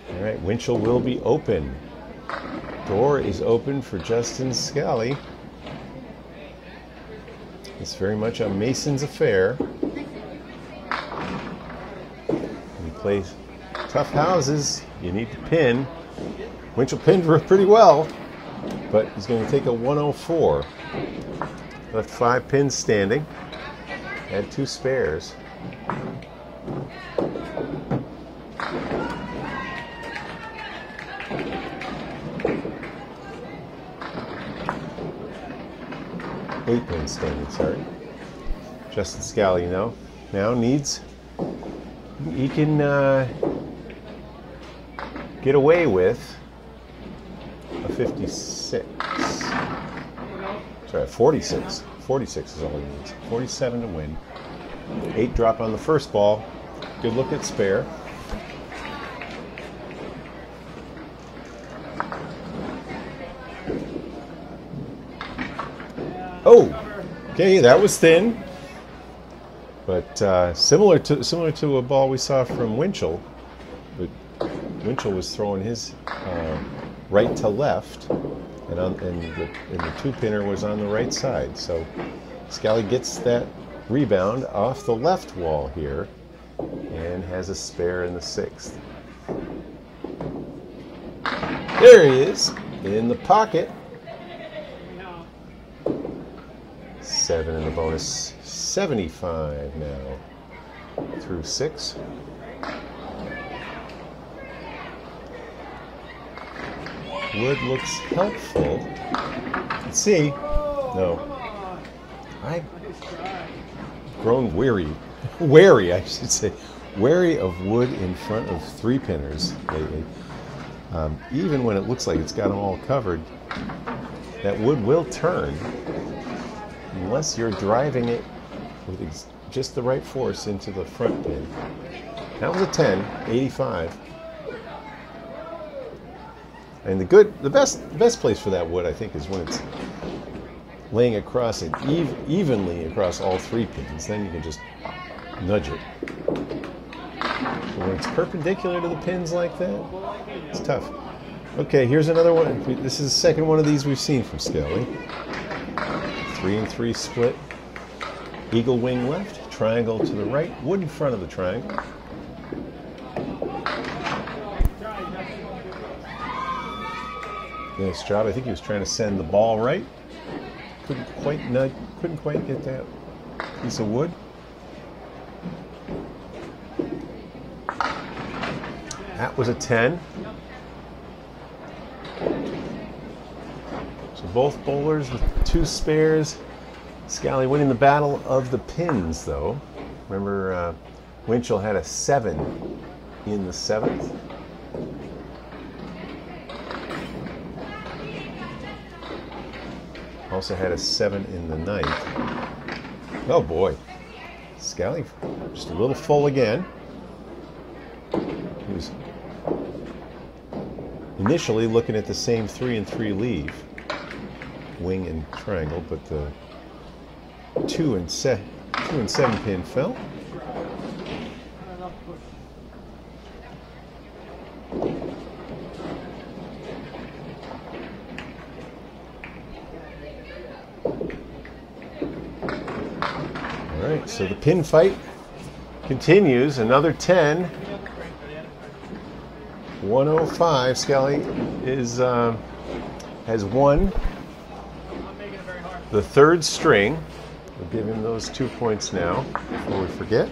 All right, Winchell will be open. Door is open for Justin Scali. It's very much a Mason's affair. When you play tough houses, you need to pin. Winchell pinned pretty well, but he's going to take a 104. Left 5 pins standing. Had 2 spares. Eight pins standing, sorry. Justin Scali now needs, he can get away with a 56. Sorry, 46. 46 is all he needs. 47 to win. 8 drop on the first ball. Good look at spare. Oh, okay, that was thin, but similar to a ball we saw from Winchell. But Winchell was throwing his right to left, and the 2-pinner was on the right side. So Scali gets that rebound off the left wall here, and has a spare in the 6th. There he is in the pocket. 7 in the bonus, 75 now through 6. Wood looks helpful. Let's see. No. I've grown wary, I should say, wary of wood in front of 3-pinners lately. Even when it looks like it's got them all covered, that wood will turn unless you're driving it with just the right force into the front pin. That was a 10, 85. And the best place for that wood, I think, is when it's laying across it evenly across all 3 pins. Then you can just nudge it. But when it's perpendicular to the pins like that, it's tough. Okay, here's another one. This is the second one of these we've seen from Scali. 3 and 3 split. Eagle wing left, triangle to the right, wood in front of the triangle. Nice job. I think he was trying to send the ball right. Couldn't quite get that piece of wood. That was a 10. So both bowlers with 2 spares. Scali winning the battle of the pins, though. Remember, Winchell had a 7 in the 7th. Also had a 7 in the 9th. Oh boy. Scali just a little full again. He was initially looking at the same 3 and 3 leave. Wing and triangle, but the 2 and 7 pin fell. All right, so the pin fight continues. Another 10. 105. Scali has won the 3rd string. We'll give him those 2 points now before we forget.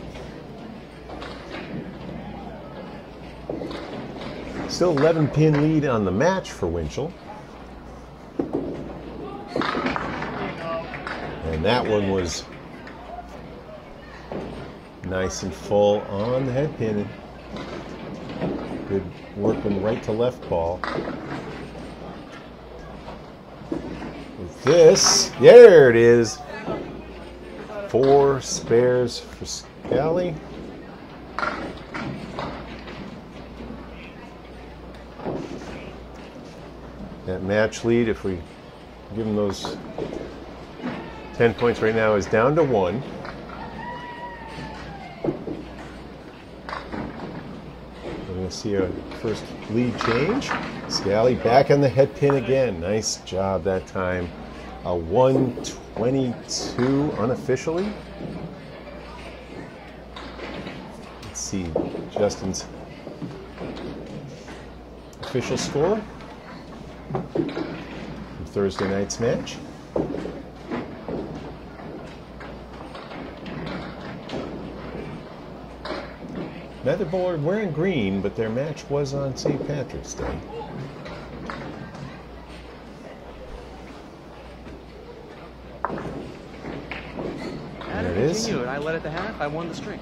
Still 11 pin lead on the match for Winchell. And that one was nice and full on the head pin. Good working right to left ball. With this, there it is. 4 spares for Scali. That match lead, if we give him those 10 points right now, is down to 1. We're going to see our first lead change. Scali back on the head pin again. Nice job that time. A 122 unofficially. Let's see Justin's official score from Thursday night's match. Neither bowler wearing green, but their match was on St. Patrick's Day. There it is. I led at the half. I won the string.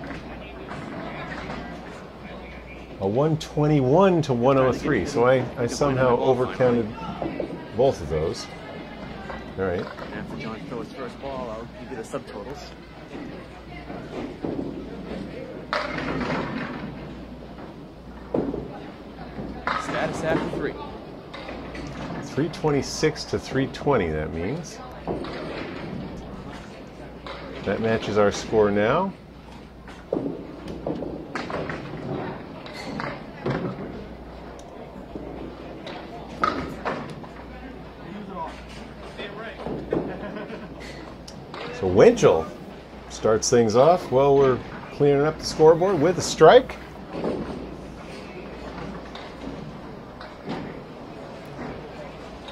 A 121 to 103. So I somehow overcounted both of those. All right. After Jon throws his first ball, I'll give you the subtotals. Status after 3. 326 to 320, that means. That matches our score now. So Winchell starts things off. Well, we're cleaning up the scoreboard with a strike.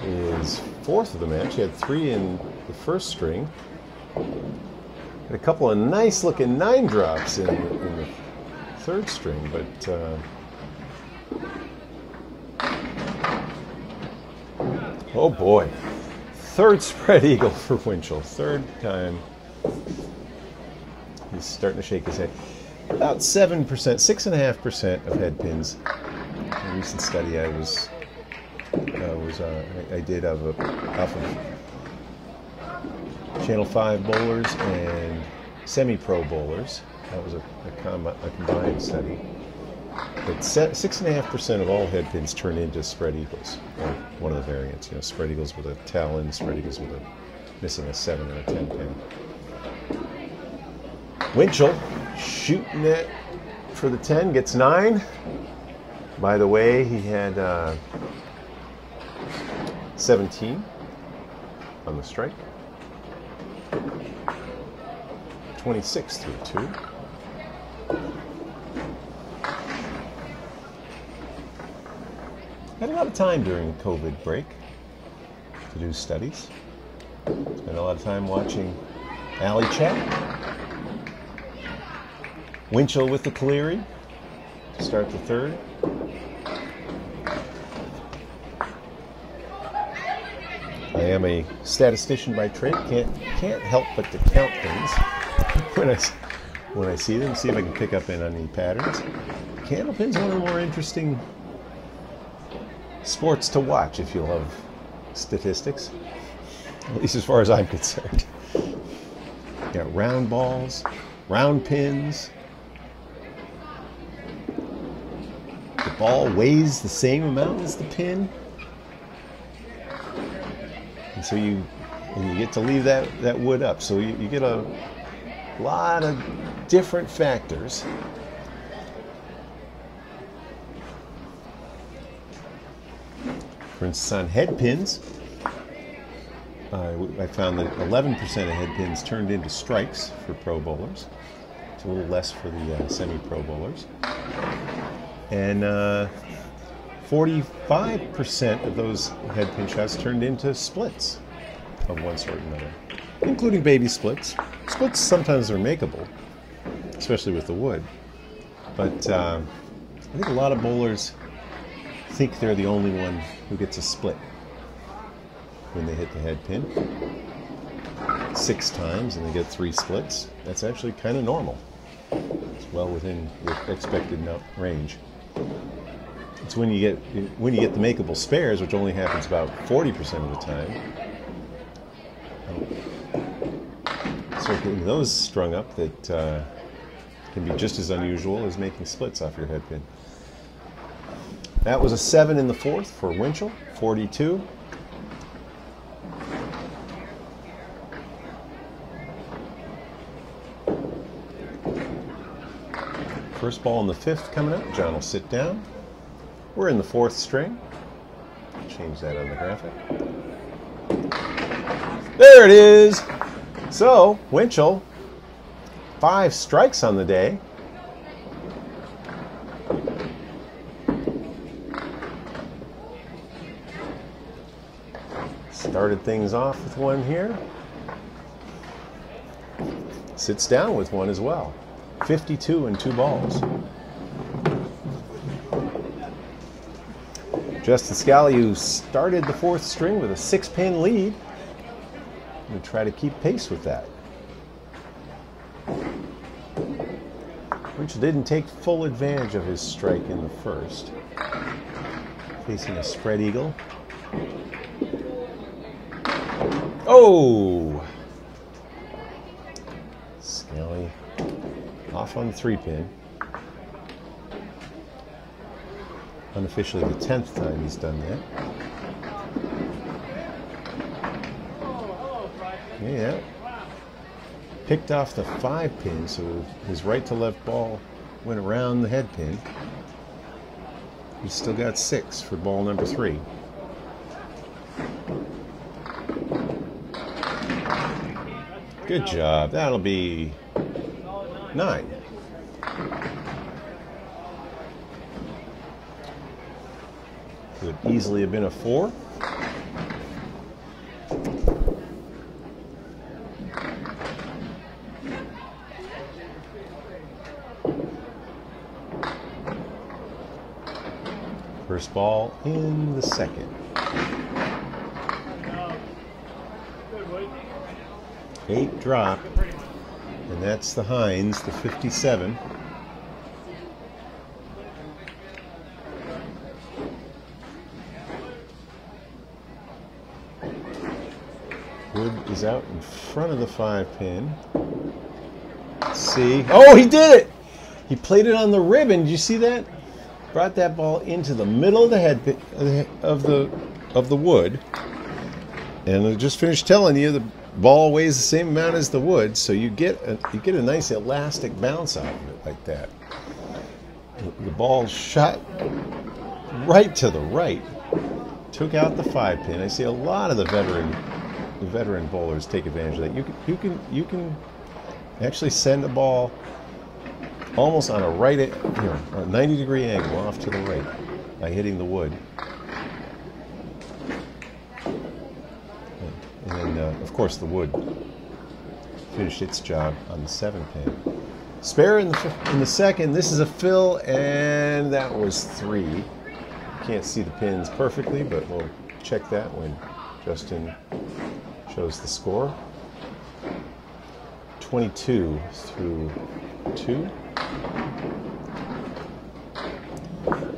His 4th of the match. He had 3 in the first string. Had a couple of nice looking 9 drops in the 3rd string, but oh boy. 3rd spread eagle for Winchell. 3rd time. He's starting to shake his head. About 7%, 6.5% of head pins. A recent study I did off of Channel 5 bowlers, and semi-pro bowlers. That was a combined study. But 6.5% of all head pins turn into spread eagles, or one of the variants. You know, spread eagles with a talon, spread eagles with missing a 7 or a 10 pin. Winchell shooting it for the 10, gets 9. By the way, he had 17 on the strike. 26 through 2. Had a lot of time during the COVID break to do studies. Spent a lot of time watching Alley Chat. Winchell with the Cleary to start the 3rd. I am a statistician by trade. Can't help but to count things when I see them. See if I can pick up on any patterns. Candlepin's one of the more interesting sports to watch if you love statistics, at least as far as I'm concerned. You got round balls, round pins. The ball weighs the same amount as the pin, and so you get to leave that wood up. So you get a lot of different factors. For instance, on head pins, I found that 11% of head pins turned into strikes for pro bowlers. It's a little less for the semi-pro bowlers. And 45% of those head pin shots turned into splits of one sort or another, including baby splits. Splits sometimes are makeable, especially with the wood. But I think a lot of bowlers think they're the only one who gets a split when they hit the head pin 6 times and they get 3 splits. That's actually kind of normal. It's well within your expected range. It's when you get the makeable spares, which only happens about 40% of the time. So getting those strung up that can be just as unusual as making splits off your head pin. That was a 7 in the 4th for Winchell, 42. First ball in the 5th coming up. John will sit down. We're in the 4th string. Change that on the graphic. There it is. So, Winchell, 5 strikes on the day. Started things off with one here. Sits down with one as well. 52 and 2 balls. Justin Scali, who started the 4th string with a 6-pin lead, and try to keep pace with that. Winchell didn't take full advantage of his strike in the 1st. Facing a spread eagle. Oh! Scali off on the 3-pin. Unofficially the 10th time he's done that. Yeah. Picked off the 5-pin, so his right to left ball went around the head pin. He's still got 6 for ball number 3. Good job. That'll be 9. Could easily have been a 4. First ball in the 2nd. 8 drop, and that's the Hines, the 57. Wood is out in front of the 5-pin. see. Oh, he did it! He played it on the ribbon. Did you see that? Brought that ball into the middle of the head of the wood. And I just finished telling you the ball weighs the same amount as the wood, so you get a nice elastic bounce out of it like that. The ball shot right to the right. Took out the 5-pin. I see a lot of the veteran bowlers take advantage of that. You can actually send a ball almost on a right, a 90-degree angle off to the right by hitting the wood. And then, of course, the wood finished its job on the 7-pin. Spare in the second. This is a fill, and that was 3. Can't see the pins perfectly, but we'll check that when Justin shows the score. 22 through 2.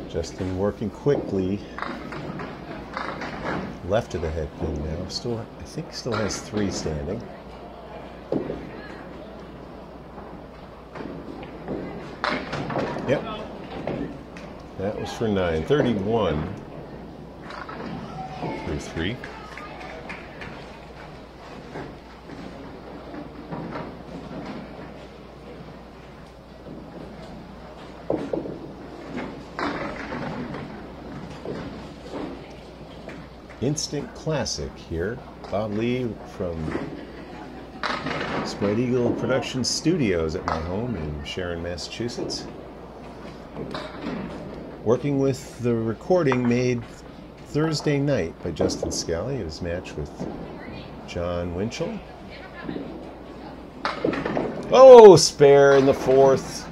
Justin working quickly. Left of the head pin now. I think still has 3 standing. Yep. That was for 9. 31 through 3. Instant Classic here. Bob Lee from Spread Eagle Production Studios at my home in Sharon, Massachusetts. Working with the recording made Thursday night by Justin Scali, his match with Jon Winchell. Oh, spare in the 4th.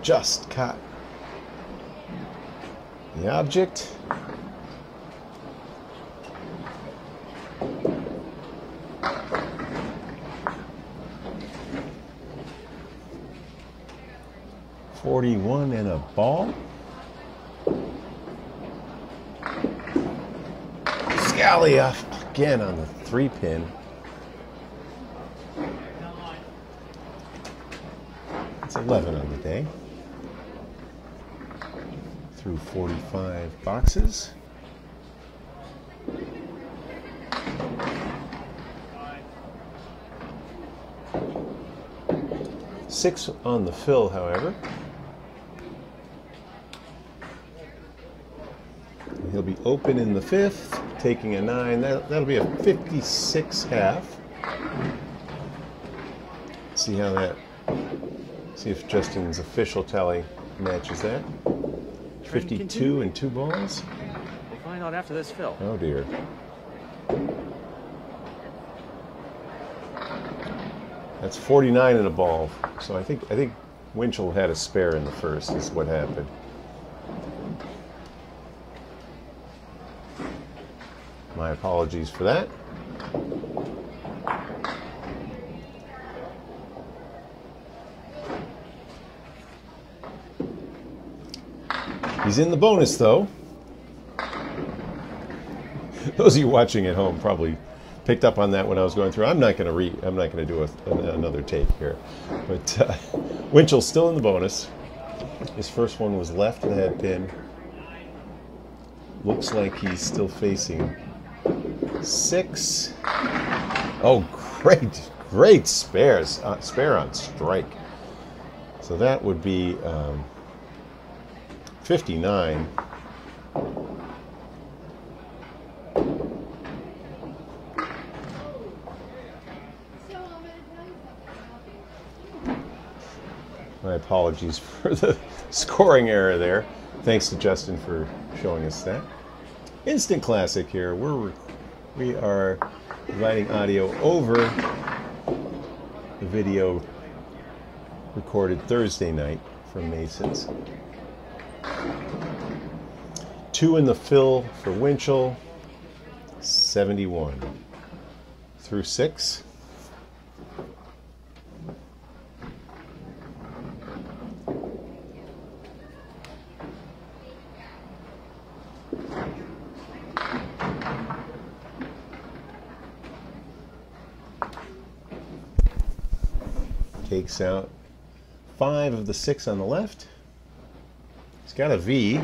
Just caught the object. .41 and a ball. Scali off again on the 3-pin. It's 11 on the day. Through 45 boxes. Six on the fill, however. He'll be open in the 5th, taking a 9. That'll be a 56 half. See how that. See if Justin's official tally matches that. 52 and 2 balls. We'll find out after this fill. Oh dear. That's 49 and a ball. So I think Winchell had a spare in the 1st. Is what happened. My apologies for that. He's in the bonus, though. Those of you watching at home probably picked up on that when I was going through. I'm not going to do another take here, but Winchell's still in the bonus. His first one was left of the head pin. Looks like he's still facing 6. Oh, great spares. Spare on strike. So that would be 59. My apologies for the scoring error there. Thanks to Justin for showing us that. Instant Classic here. We are providing audio over the video recorded Thursday night from Mason's. 2 in the fill for Winchell. 71 through 6. Takes out 5 of the 6 on the left. He's got a V.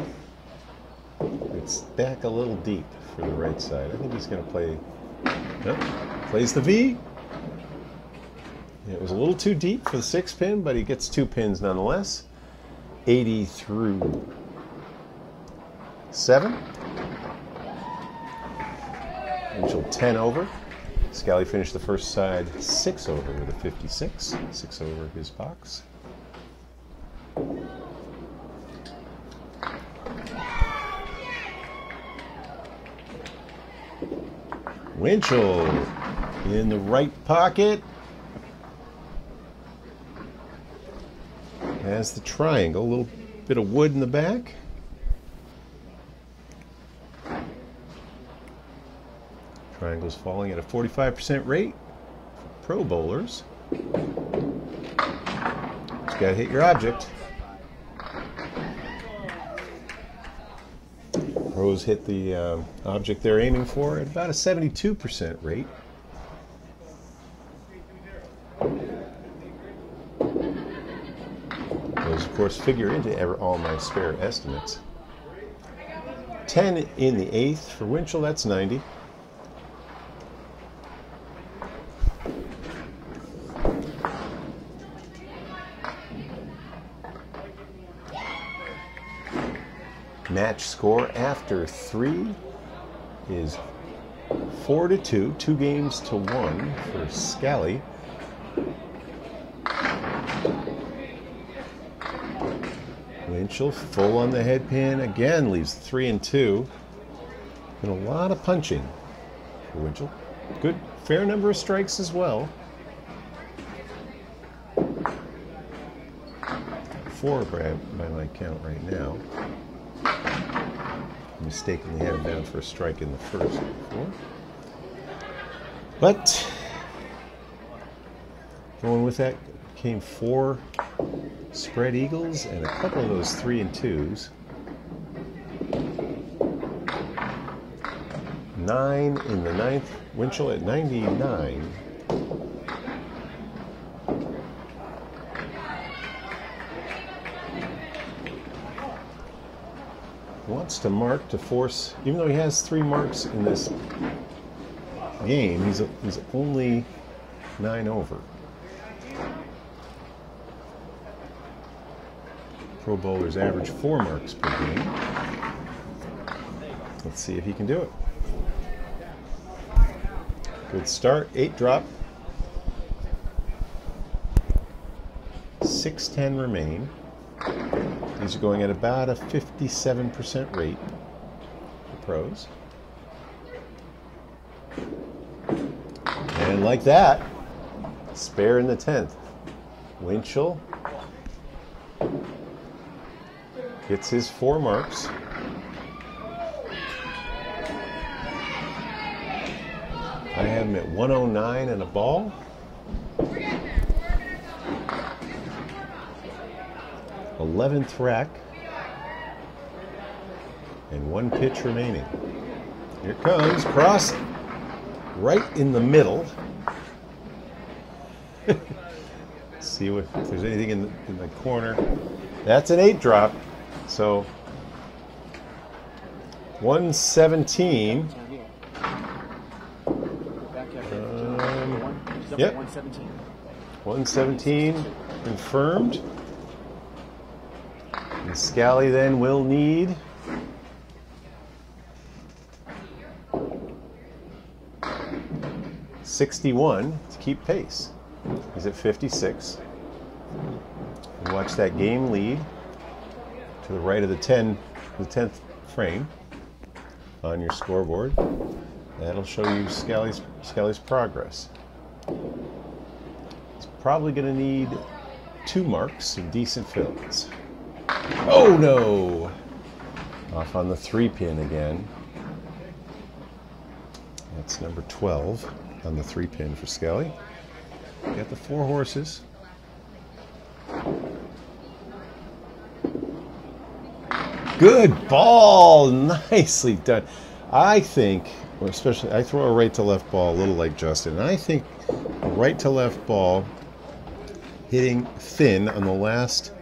It's back a little deep for the right side. I think he's going to play... Nope. Plays the V. It was a little too deep for the 6 pin, but he gets 2 pins nonetheless. 80 through 7. Winchell 10 over. Scali finished the first side 6 over with a 56. 6 over his box. Winchell in the right pocket. Has the triangle, a little bit of wood in the back. Triangle's falling at a 45% rate for pro bowlers. Just gotta hit your object. Pros hit the object they're aiming for at about a 72% rate. Those, of course, figure into all my spare estimates. 10 in the 8th for Winchell, that's 90. Match score after 3 is 4-2, 2 games to 1 for Scali. Winchell full on the head pin again, leaves 3 and 2. And a lot of punching for Winchell. Good, fair number of strikes as well. 4 by my count right now. Mistakenly had him down for a strike in the first 4. But going with that came 4 spread eagles and a couple of those 3 and 2s. 9 in the 9th. Winchell at 99. Wants to mark to force, even though he has 3 marks in this game, he's only 9 over. Pro bowlers average 4 marks per game. Let's see if he can do it. Good start, 8 drop. 6-10 remain. These are going at about a 57% rate for pros. And like that, spare in the 10th. Winchell gets his 4 marks. I have him at 109 and a ball. 11th rack. And 1 pitch remaining. Here it comes, cross right in the middle. See if there's anything in the corner. That's an 8 drop. So 117. Yep. 117 confirmed. And Scali then will need $61 to keep pace. He's at 56. And watch that game lead to the right of the 10th frame on your scoreboard. That'll show you Scali's progress. He's probably going to need 2 marks, some decent fills. Oh no! Off on the 3 pin again. That's number 12 on the 3 pin for Scali. Got the 4 horses. Good ball! Nicely done. I think, especially, I throw a right to left ball a little like Justin. I think a right to left ball hitting thin on the last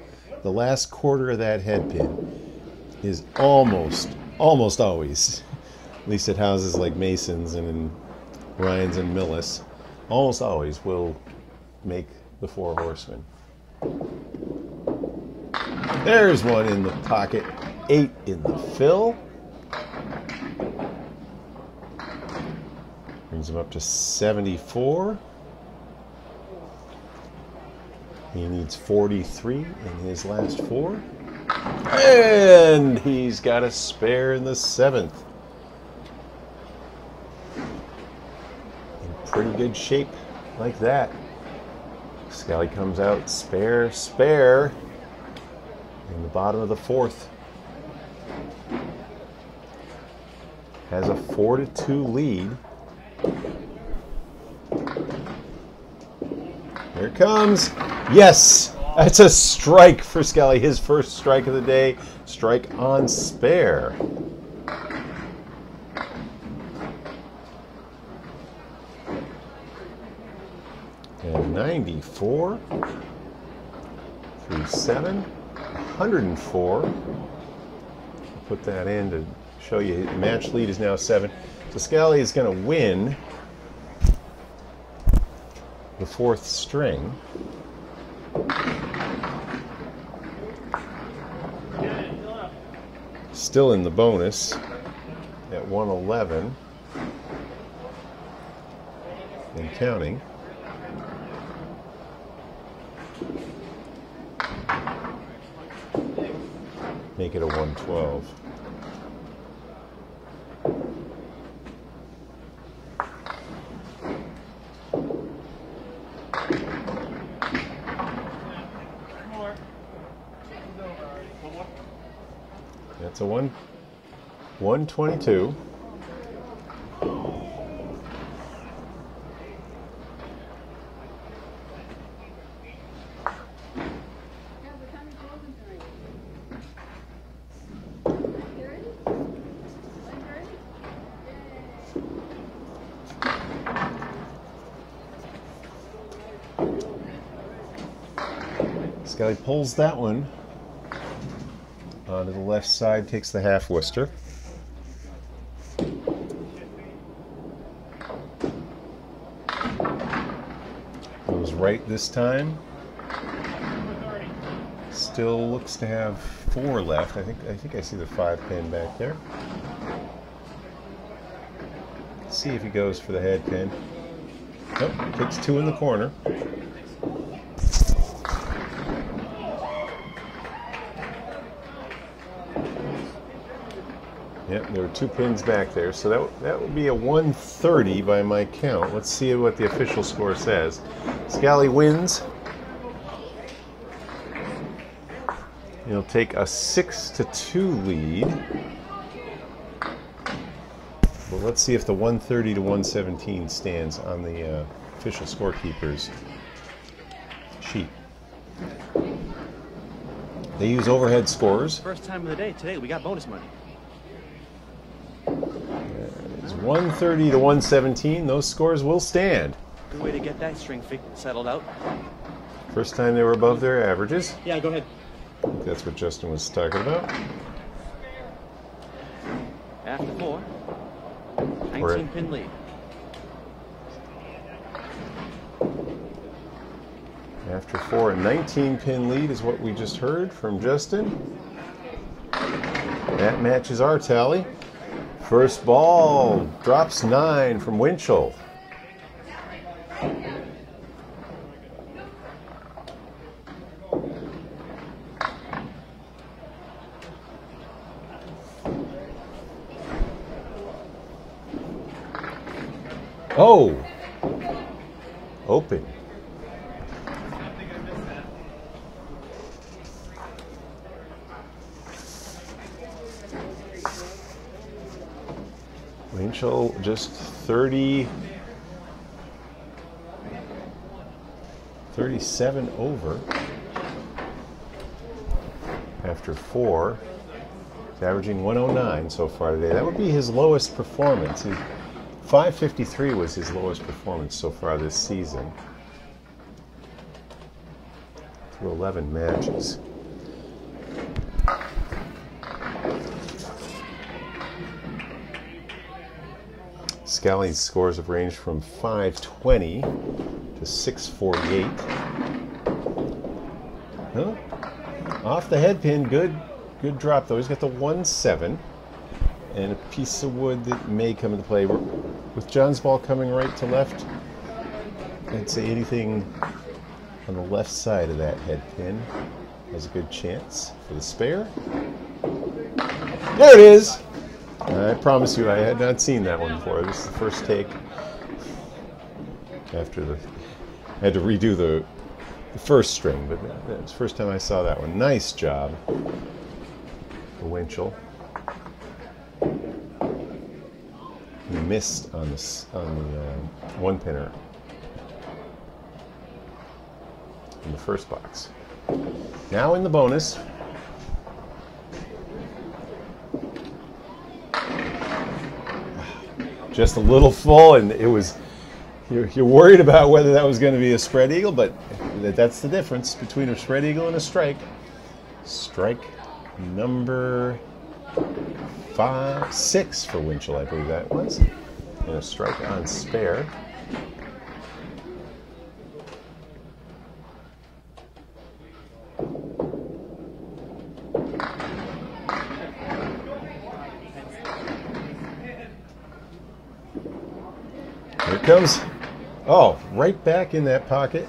quarter of that head pin is almost always, at least at houses like Mason's and in Ryan's and Millis, almost always will make the 4 horsemen. There's one in the pocket, 8 in the fill. Brings him up to 74. He needs 43 in his last 4. And he's got a spare in the 7th. In pretty good shape like that. Scali comes out spare, spare in the bottom of the 4th. Has a 4-2 lead. Here it comes. Yes! That's a strike for Scali. His first strike of the day. Strike on spare. And 94. 37. 104. I'll put that in to show you. The match lead is now 7. So Scali is going to win the 4th string. Still in the bonus at 111 and counting. Make it a 112. That's a 122. Scali pulls that one onto the left side, takes the half Worcester. Goes right this time. Still looks to have 4 left. I think I see the 5 pin back there. See if he goes for the head pin. Nope, takes 2 in the corner. Yep, there were 2 pins back there, so that would be a 130 by my count. Let's see what the official score says. Scali wins. He'll take a 6-2 lead. Well, let's see if the 130 to 117 stands on the official scorekeeper's sheet. They use overhead scores. First time of the day today, we got bonus money. 130 to 117, those scores will stand. Good way to get that string settled out. First time they were above their averages. Yeah, go ahead. I think that's what Justin was talking about. After 4, 19 pin lead. After 4, a 19 pin lead is what we just heard from Justin. That matches our tally. First ball drops 9 from Winchell. Oh! Open. Winchell just 37 over after 4. He's averaging 109 so far today. That would be his lowest performance. 553 was his lowest performance so far this season. through 11 matches. Scali's scores have ranged from 520 to 648. Huh? Off the head pin, good drop though. He's got the 1-7 and a piece of wood that may come into play. With Jon's ball coming right to left, I'd say anything on the left side of that head pin has a good chance for the spare. There it is! I promise you, I had not seen that one before. This is the first take. After I had to redo the first string, but that's the first time I saw that one. Nice job, Winchell. He missed on the one pinner in the first box. Now in the bonus. Just a little full, and it was. You're worried about whether that was going to be a spread eagle, but that's the difference between a spread eagle and a strike. Strike number 6 for Winchell, I believe that was, and a strike on spare. Here it comes. Oh, right back in that pocket.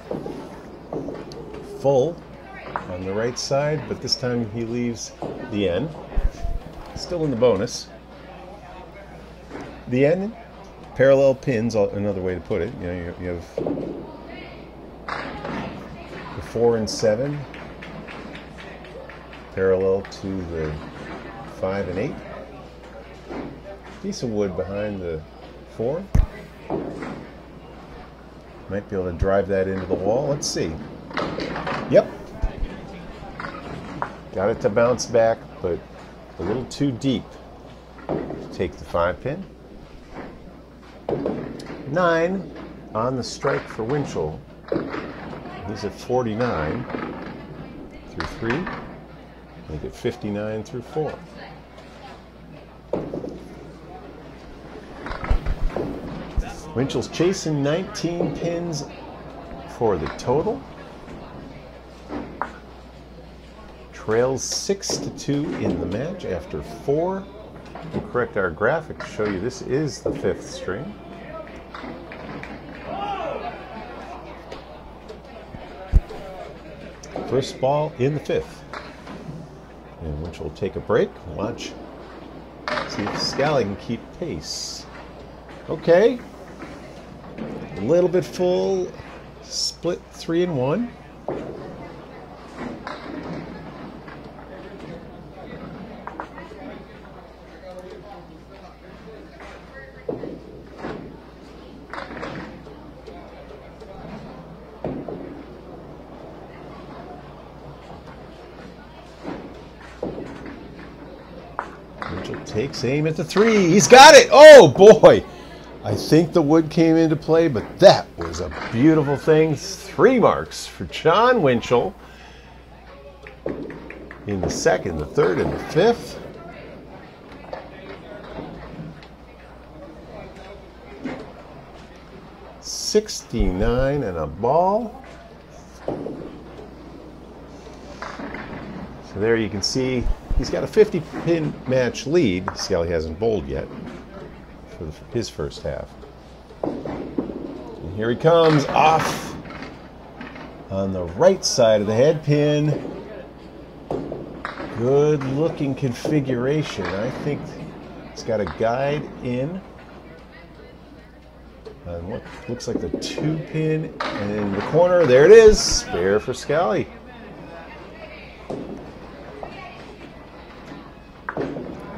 Full on the right side, but this time he leaves the N. Still in the bonus. The N, parallel pins, another way to put it. You know, you have the 4 and 7 parallel to the 5 and 8. Piece of wood behind the 4. Might be able to drive that into the wall. Let's see. Yep. Got it to bounce back, but a little too deep. Take the 5 pin. 9 on the strike for Winchell. He's at 49 through 3. Make it 59 through 4. Winchell's chasing 19 pins for the total. Trails 6-2 in the match after 4. We'll correct our graphic to show you this is the 5th string. First ball in the 5th. And Winchell will take a break. Watch. See if Scali can keep pace. Okay. A little bit full, split 3 and 1. Winchell takes aim at the 3. He's got it! Oh boy! I think the wood came into play, but that was a beautiful thing. 3 marks for Jon Winchell in the 2nd, the 3rd, and the 5th. $69 and a ball. So there you can see he's got a 50-pin match lead. Scali hasn't bowled yet for his first half. And here he comes off on the right side of the head pin. Good looking configuration. I think it's got a guide in on what looks like the 2-pin, and in the corner, there it is, spare for Scali.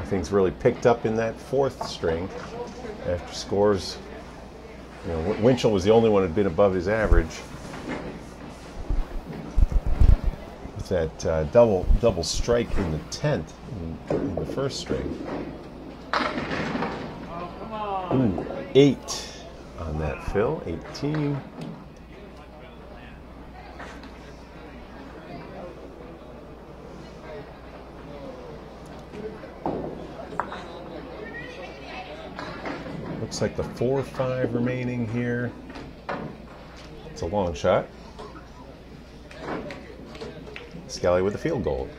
Things really picked up in that 4th string after scores. You know, Winchell was the only one who had been above his average with that double strike in the 10th in the 1st string. 8 on that fill, 18. Looks like the 4-5 remaining here. It's a long shot. Scali with the field goal.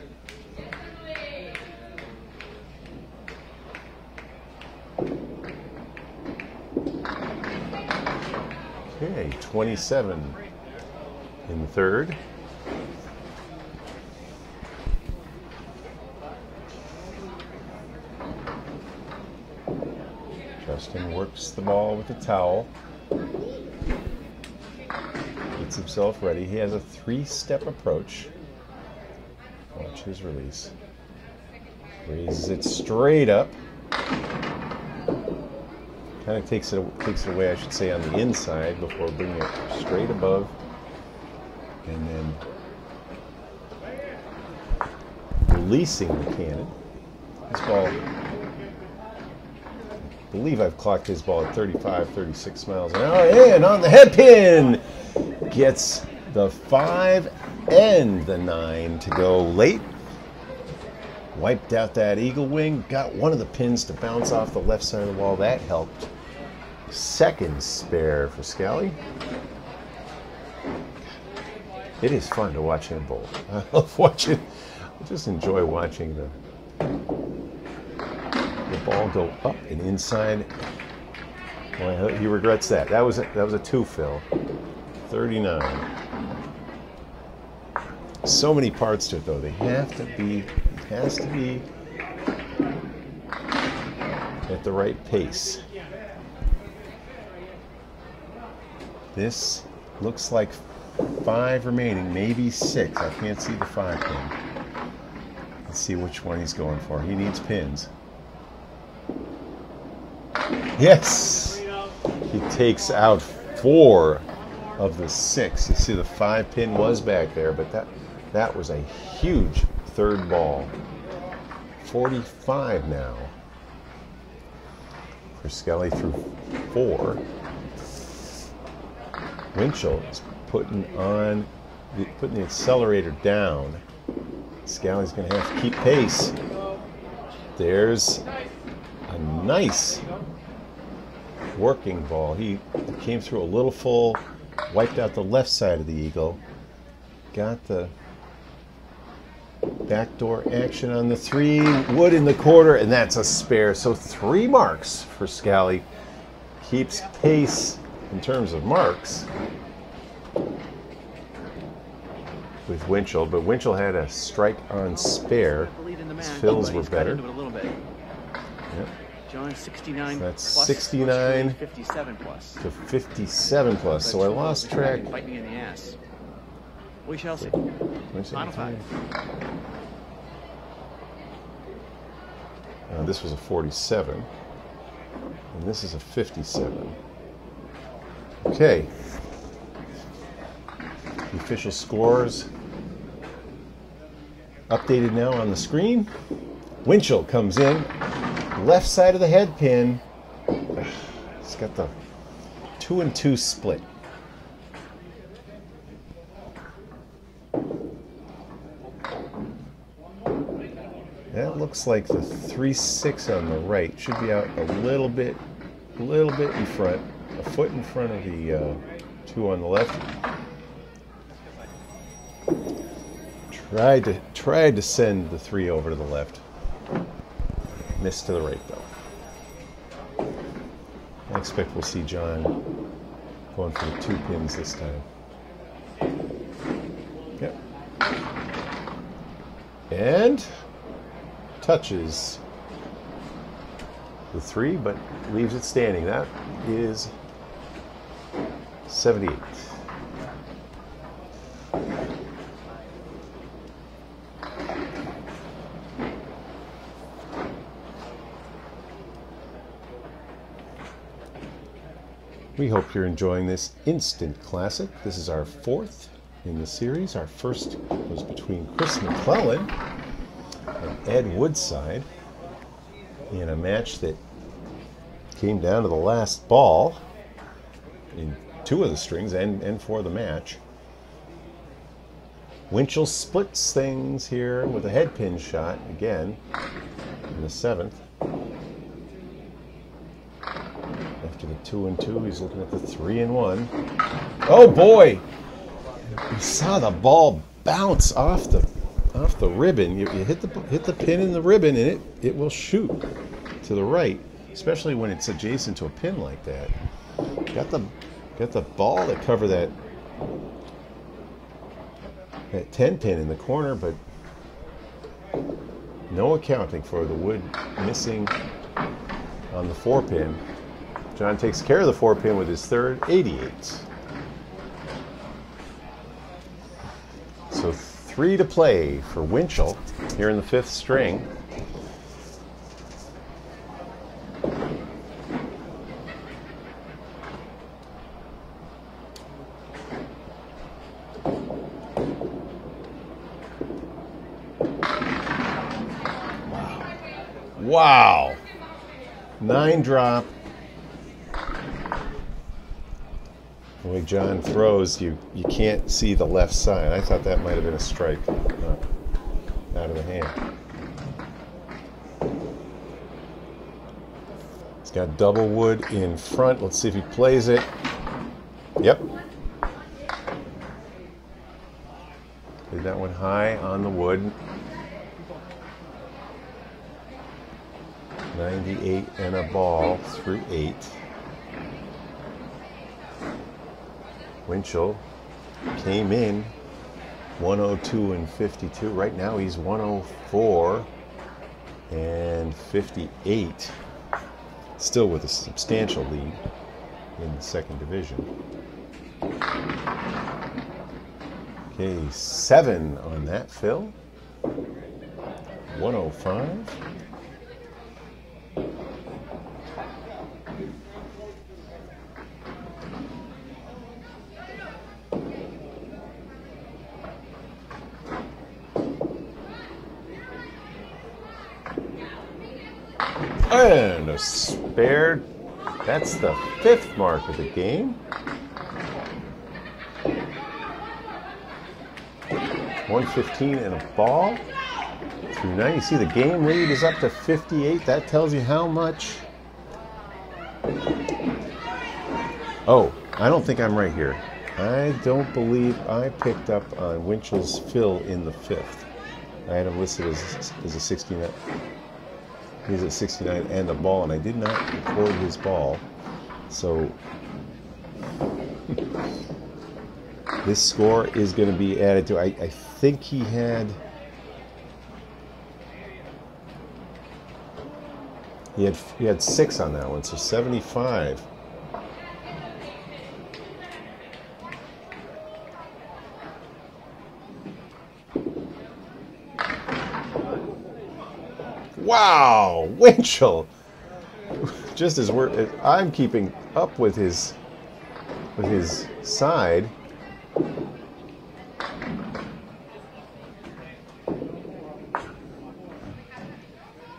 Okay, 27 in the third. Justin works the ball with the towel. Gets himself ready. He has a 3-step approach. Watch his release. Raises it straight up. Kind of takes it away, I should say, on the inside before bringing it straight above. And then releasing the cannon. This ball, I believe I've clocked his ball at 35, 36 miles an hour. And on the head pin, gets the 5 and the 9 to go late. Wiped out that eagle wing. Got one of the pins to bounce off the left side of the wall. That helped. Second spare for Scali. It is fun to watch him bowl. I love watching. I just enjoy watching the ball go up and inside. Well, he regrets that. That was a 2 fill. 39. So many parts to it, though. They have to be. It has to be at the right pace. This looks like 5 remaining, maybe 6. I can't see the 5 pin. Let's see which one he's going for. He needs pins. Yes! He takes out 4 of the 6. You see the 5 pin was back there, but that was a huge third ball. 45 now for Scali through 4. Winchell is putting the accelerator down. Scali's going to have to keep pace. There's a nice working ball. He came through a little full, wiped out the left side of the eagle, got the backdoor action on the 3, wood in the quarter, and that's a spare. So 3 marks for Scali. Keeps pace in terms of marks with Winchell, but Winchell had a strike on spare. His fills were better. Yep. John 69 so that's plus 69 57 plus. to 57 plus. So I lost track. Bite me in the ass. We shall see. Final 5. This was a 47, and this is a 57. Okay. The official scores updated now on the screen. Winchell comes in, left side of the head pin. It's got the 2-2 split. That looks like the 3-6 on the right should be out a little bit in front, a foot in front of the 2 on the left. Tried to send the 3 over to the left. Missed to the right though. I expect we'll see Jon going for the 2 pins this time. Yep. And touches the 3, but leaves it standing. That is 78. We hope you're enjoying this instant classic. This is our 4th in the series. Our first was between Chris McClellan and Ed Woodside in a match that came down to the last ball in 2 of the strings and for the match. Winchell splits things here with a head pin shot again in the 7th. The After the 2 and 2, he's looking at the 3 and 1. Oh boy! You saw the ball bounce off the ribbon. You hit the pin in the ribbon, and it will shoot to the right, especially when it's adjacent to a pin like that. Got the ball to cover that 10 pin in the corner, but no accounting for the wood missing on the 4 pin. Jon takes care of the 4 pin with his third 88. So 3 to play for Winchell here in the 5th string. Wow. 9 drop. The way Jon throws, you can't see the left side. I thought that might have been a strike out of the hand. He's got double wood in front. Let's see if he plays it. Yep. Did that one high on the wood. 98 and a ball through 8. Winchell came in 102 and 52. Right now he's 104 and 58. Still with a substantial lead in the 2nd division. Okay, 7 on that, Phil. 105. And a spare. That's the 5th mark of the game. 115 and a ball through 9. You see the game lead is up to 58. That tells you how much. Oh, I don't think I'm right here. I don't believe I picked up on Winchell's fill in the 5th. I had him listed as a 69. He's at 69 and a ball, and I did not record his ball. So this score is going to be added to. I think he had 6 on that one, so 75. Wow, Winchell! Just as I'm keeping up with his side.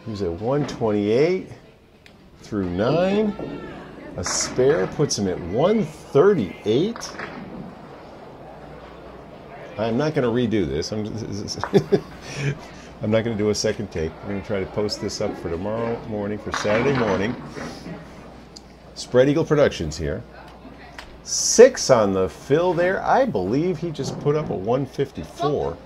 He was at 128 through 9. A spare puts him at 138. I'm not going to redo this. I'm not going to do a second take. We're going to try to post this up for tomorrow morning, for Saturday morning. Spread Eagle Productions here. 6 on the fill there. I believe he just put up a 154.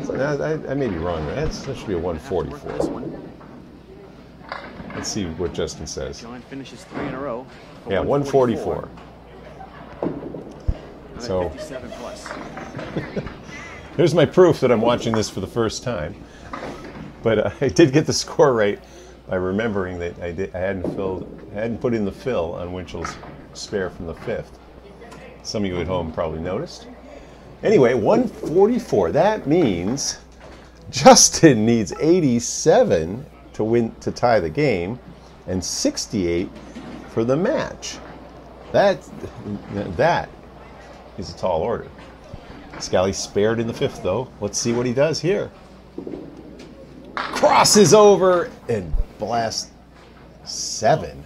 I may be wrong. That should be a 144. Let's see what Justin says. Jon finishes 3 in a row. Yeah, 144. So 57 plus. There's my proof that I'm watching this for the first time. But I did get the score right by remembering that I hadn't put in the fill on Winchell's spare from the 5th. Some of you at home probably noticed. Anyway, 144. That means Justin needs 87 to tie the game, and 68 for the match. That is a tall order. Scali spared in the 5th, though. Let's see what he does here. Crosses over and blast 7.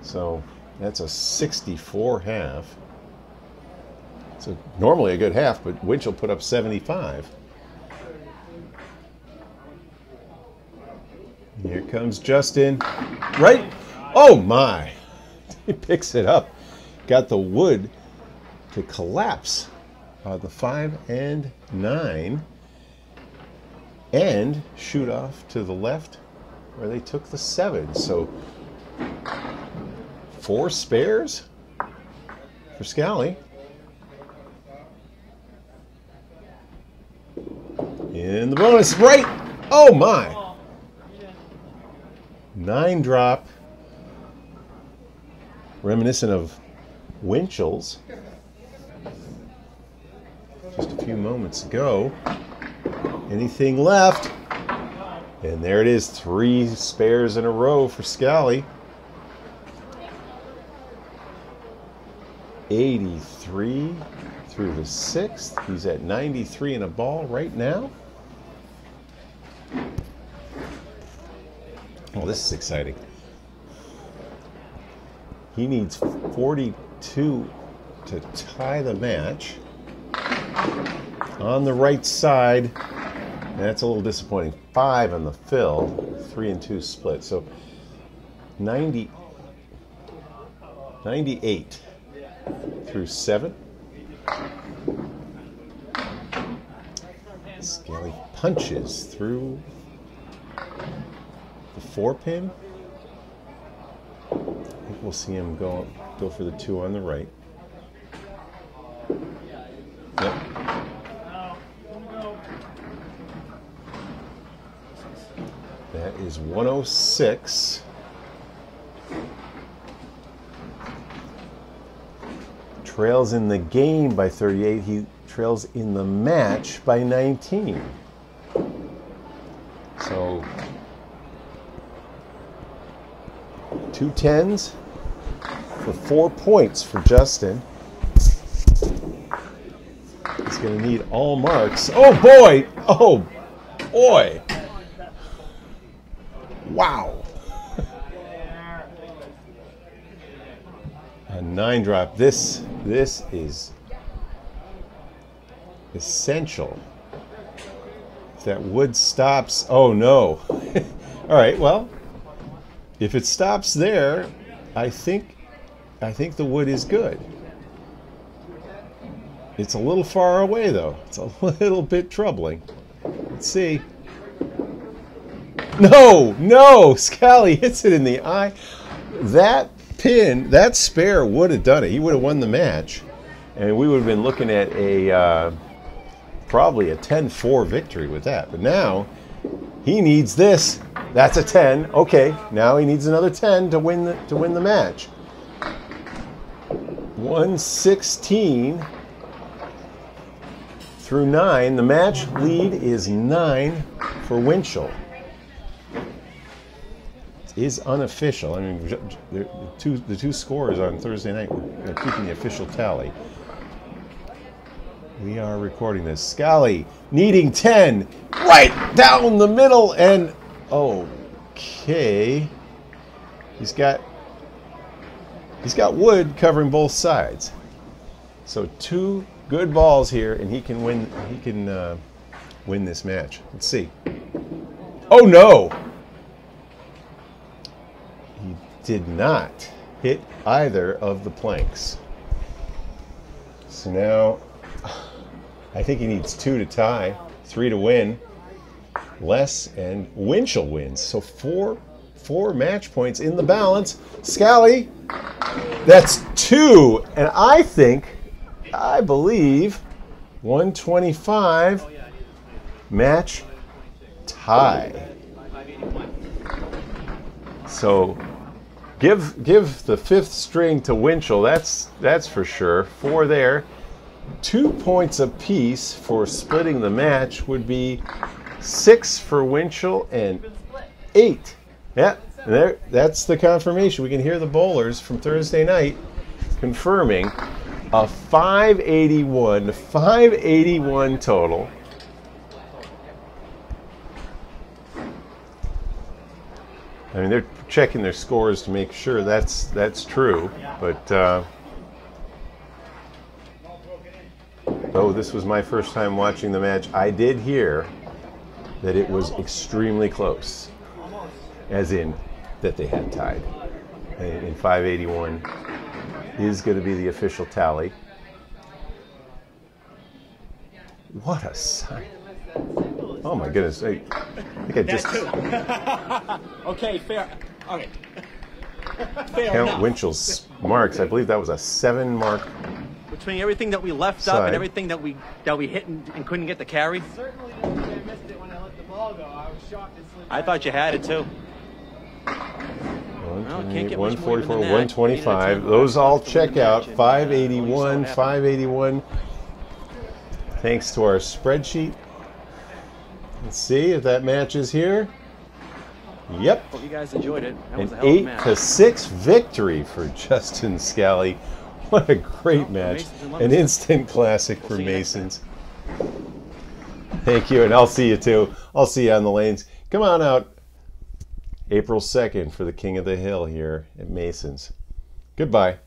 So that's a 64 half. So normally a good half, but Winchell put up 75. Here comes Justin. Right? Oh my! He picks it up. Got the wood to collapse on the 5 and 9 and shoot off to the left where they took the 7. So 4 spares for Scali. In the bonus, right? Oh my! 9 drop, reminiscent of Winchell's just a few moments ago. Anything left? And there it is, 3 spares in a row for Scali. 83 through the 6th. He's at 93 in a ball right now. Oh, this is exciting. He needs 42 to tie the match. On the right side, that's a little disappointing. 5 on the fill, 3 and 2 split. So 98 through 7. Scali punches through the 4-pin. I think we'll see him go for the 2 on the right. Yep. That is 106. Trails in the game by 38. He trails in the match by 19. So 2 10s for 4 points for Justin. He's going to need all marks. Oh boy! Oh boy! Wow! A 9 drop. This is essential. If that wood stops, oh no! All right. Well, if it stops there, I think the wood is good. It's a little far away though. It's a little bit troubling. Let's see. No, no! Scali hits it in the eye. That pin, that spare would have done it. He would have won the match, and we would have been looking at a probably a 10-4 victory with that. But now he needs this. That's a 10. Okay, now he needs another 10 to win the match. 116 through 9. The match lead is 9 for Winchell. It is unofficial. I mean, the two scores on Thursday night, they're keeping the official tally. We are recording this. Scali needing 10, right down the middle, and okay, he's got wood covering both sides. So 2 good balls here, and he can win. He can win this match. Let's see. Oh no! He did not hit either of the planks. So now I think he needs 2 to tie, 3 to win, less, and Winchell wins. So four match points in the balance. Scali, that's 2, and I believe 125 match tie. So give the 5th string to Winchell. That's for sure. 4 there. 2 points apiece for splitting the match would be 6 for Winchell and 8. Yeah, that's the confirmation. We can hear the bowlers from Thursday night confirming a 581 total. I mean, they're checking their scores to make sure that's true, but though this was my first time watching the match, I did hear that it was extremely close. as in that they had tied. And 581 is going to be the official tally. What a sign. Oh my goodness. I think I just... Okay, fair. Okay. Count Winchell's marks. I believe that was a 7 mark. Between everything that we left side. up and everything that we hit and couldn't get the carry. Certainly didn't say I missed it when I let the ball go. I was shocked it slipped. I thought you had it too. 144, 125. Those all check out. 581, 581. Thanks to our spreadsheet. Let's see if that matches here. Yep. Hope you guys enjoyed it. That was a An hell of a match. 8-6 victory for Justin Scali. What a great match. An instant classic for Masons. Thank you, and I'll see you too. I'll see you on the lanes. Come on out April 2nd for the King of the Hill here at Masons. Goodbye.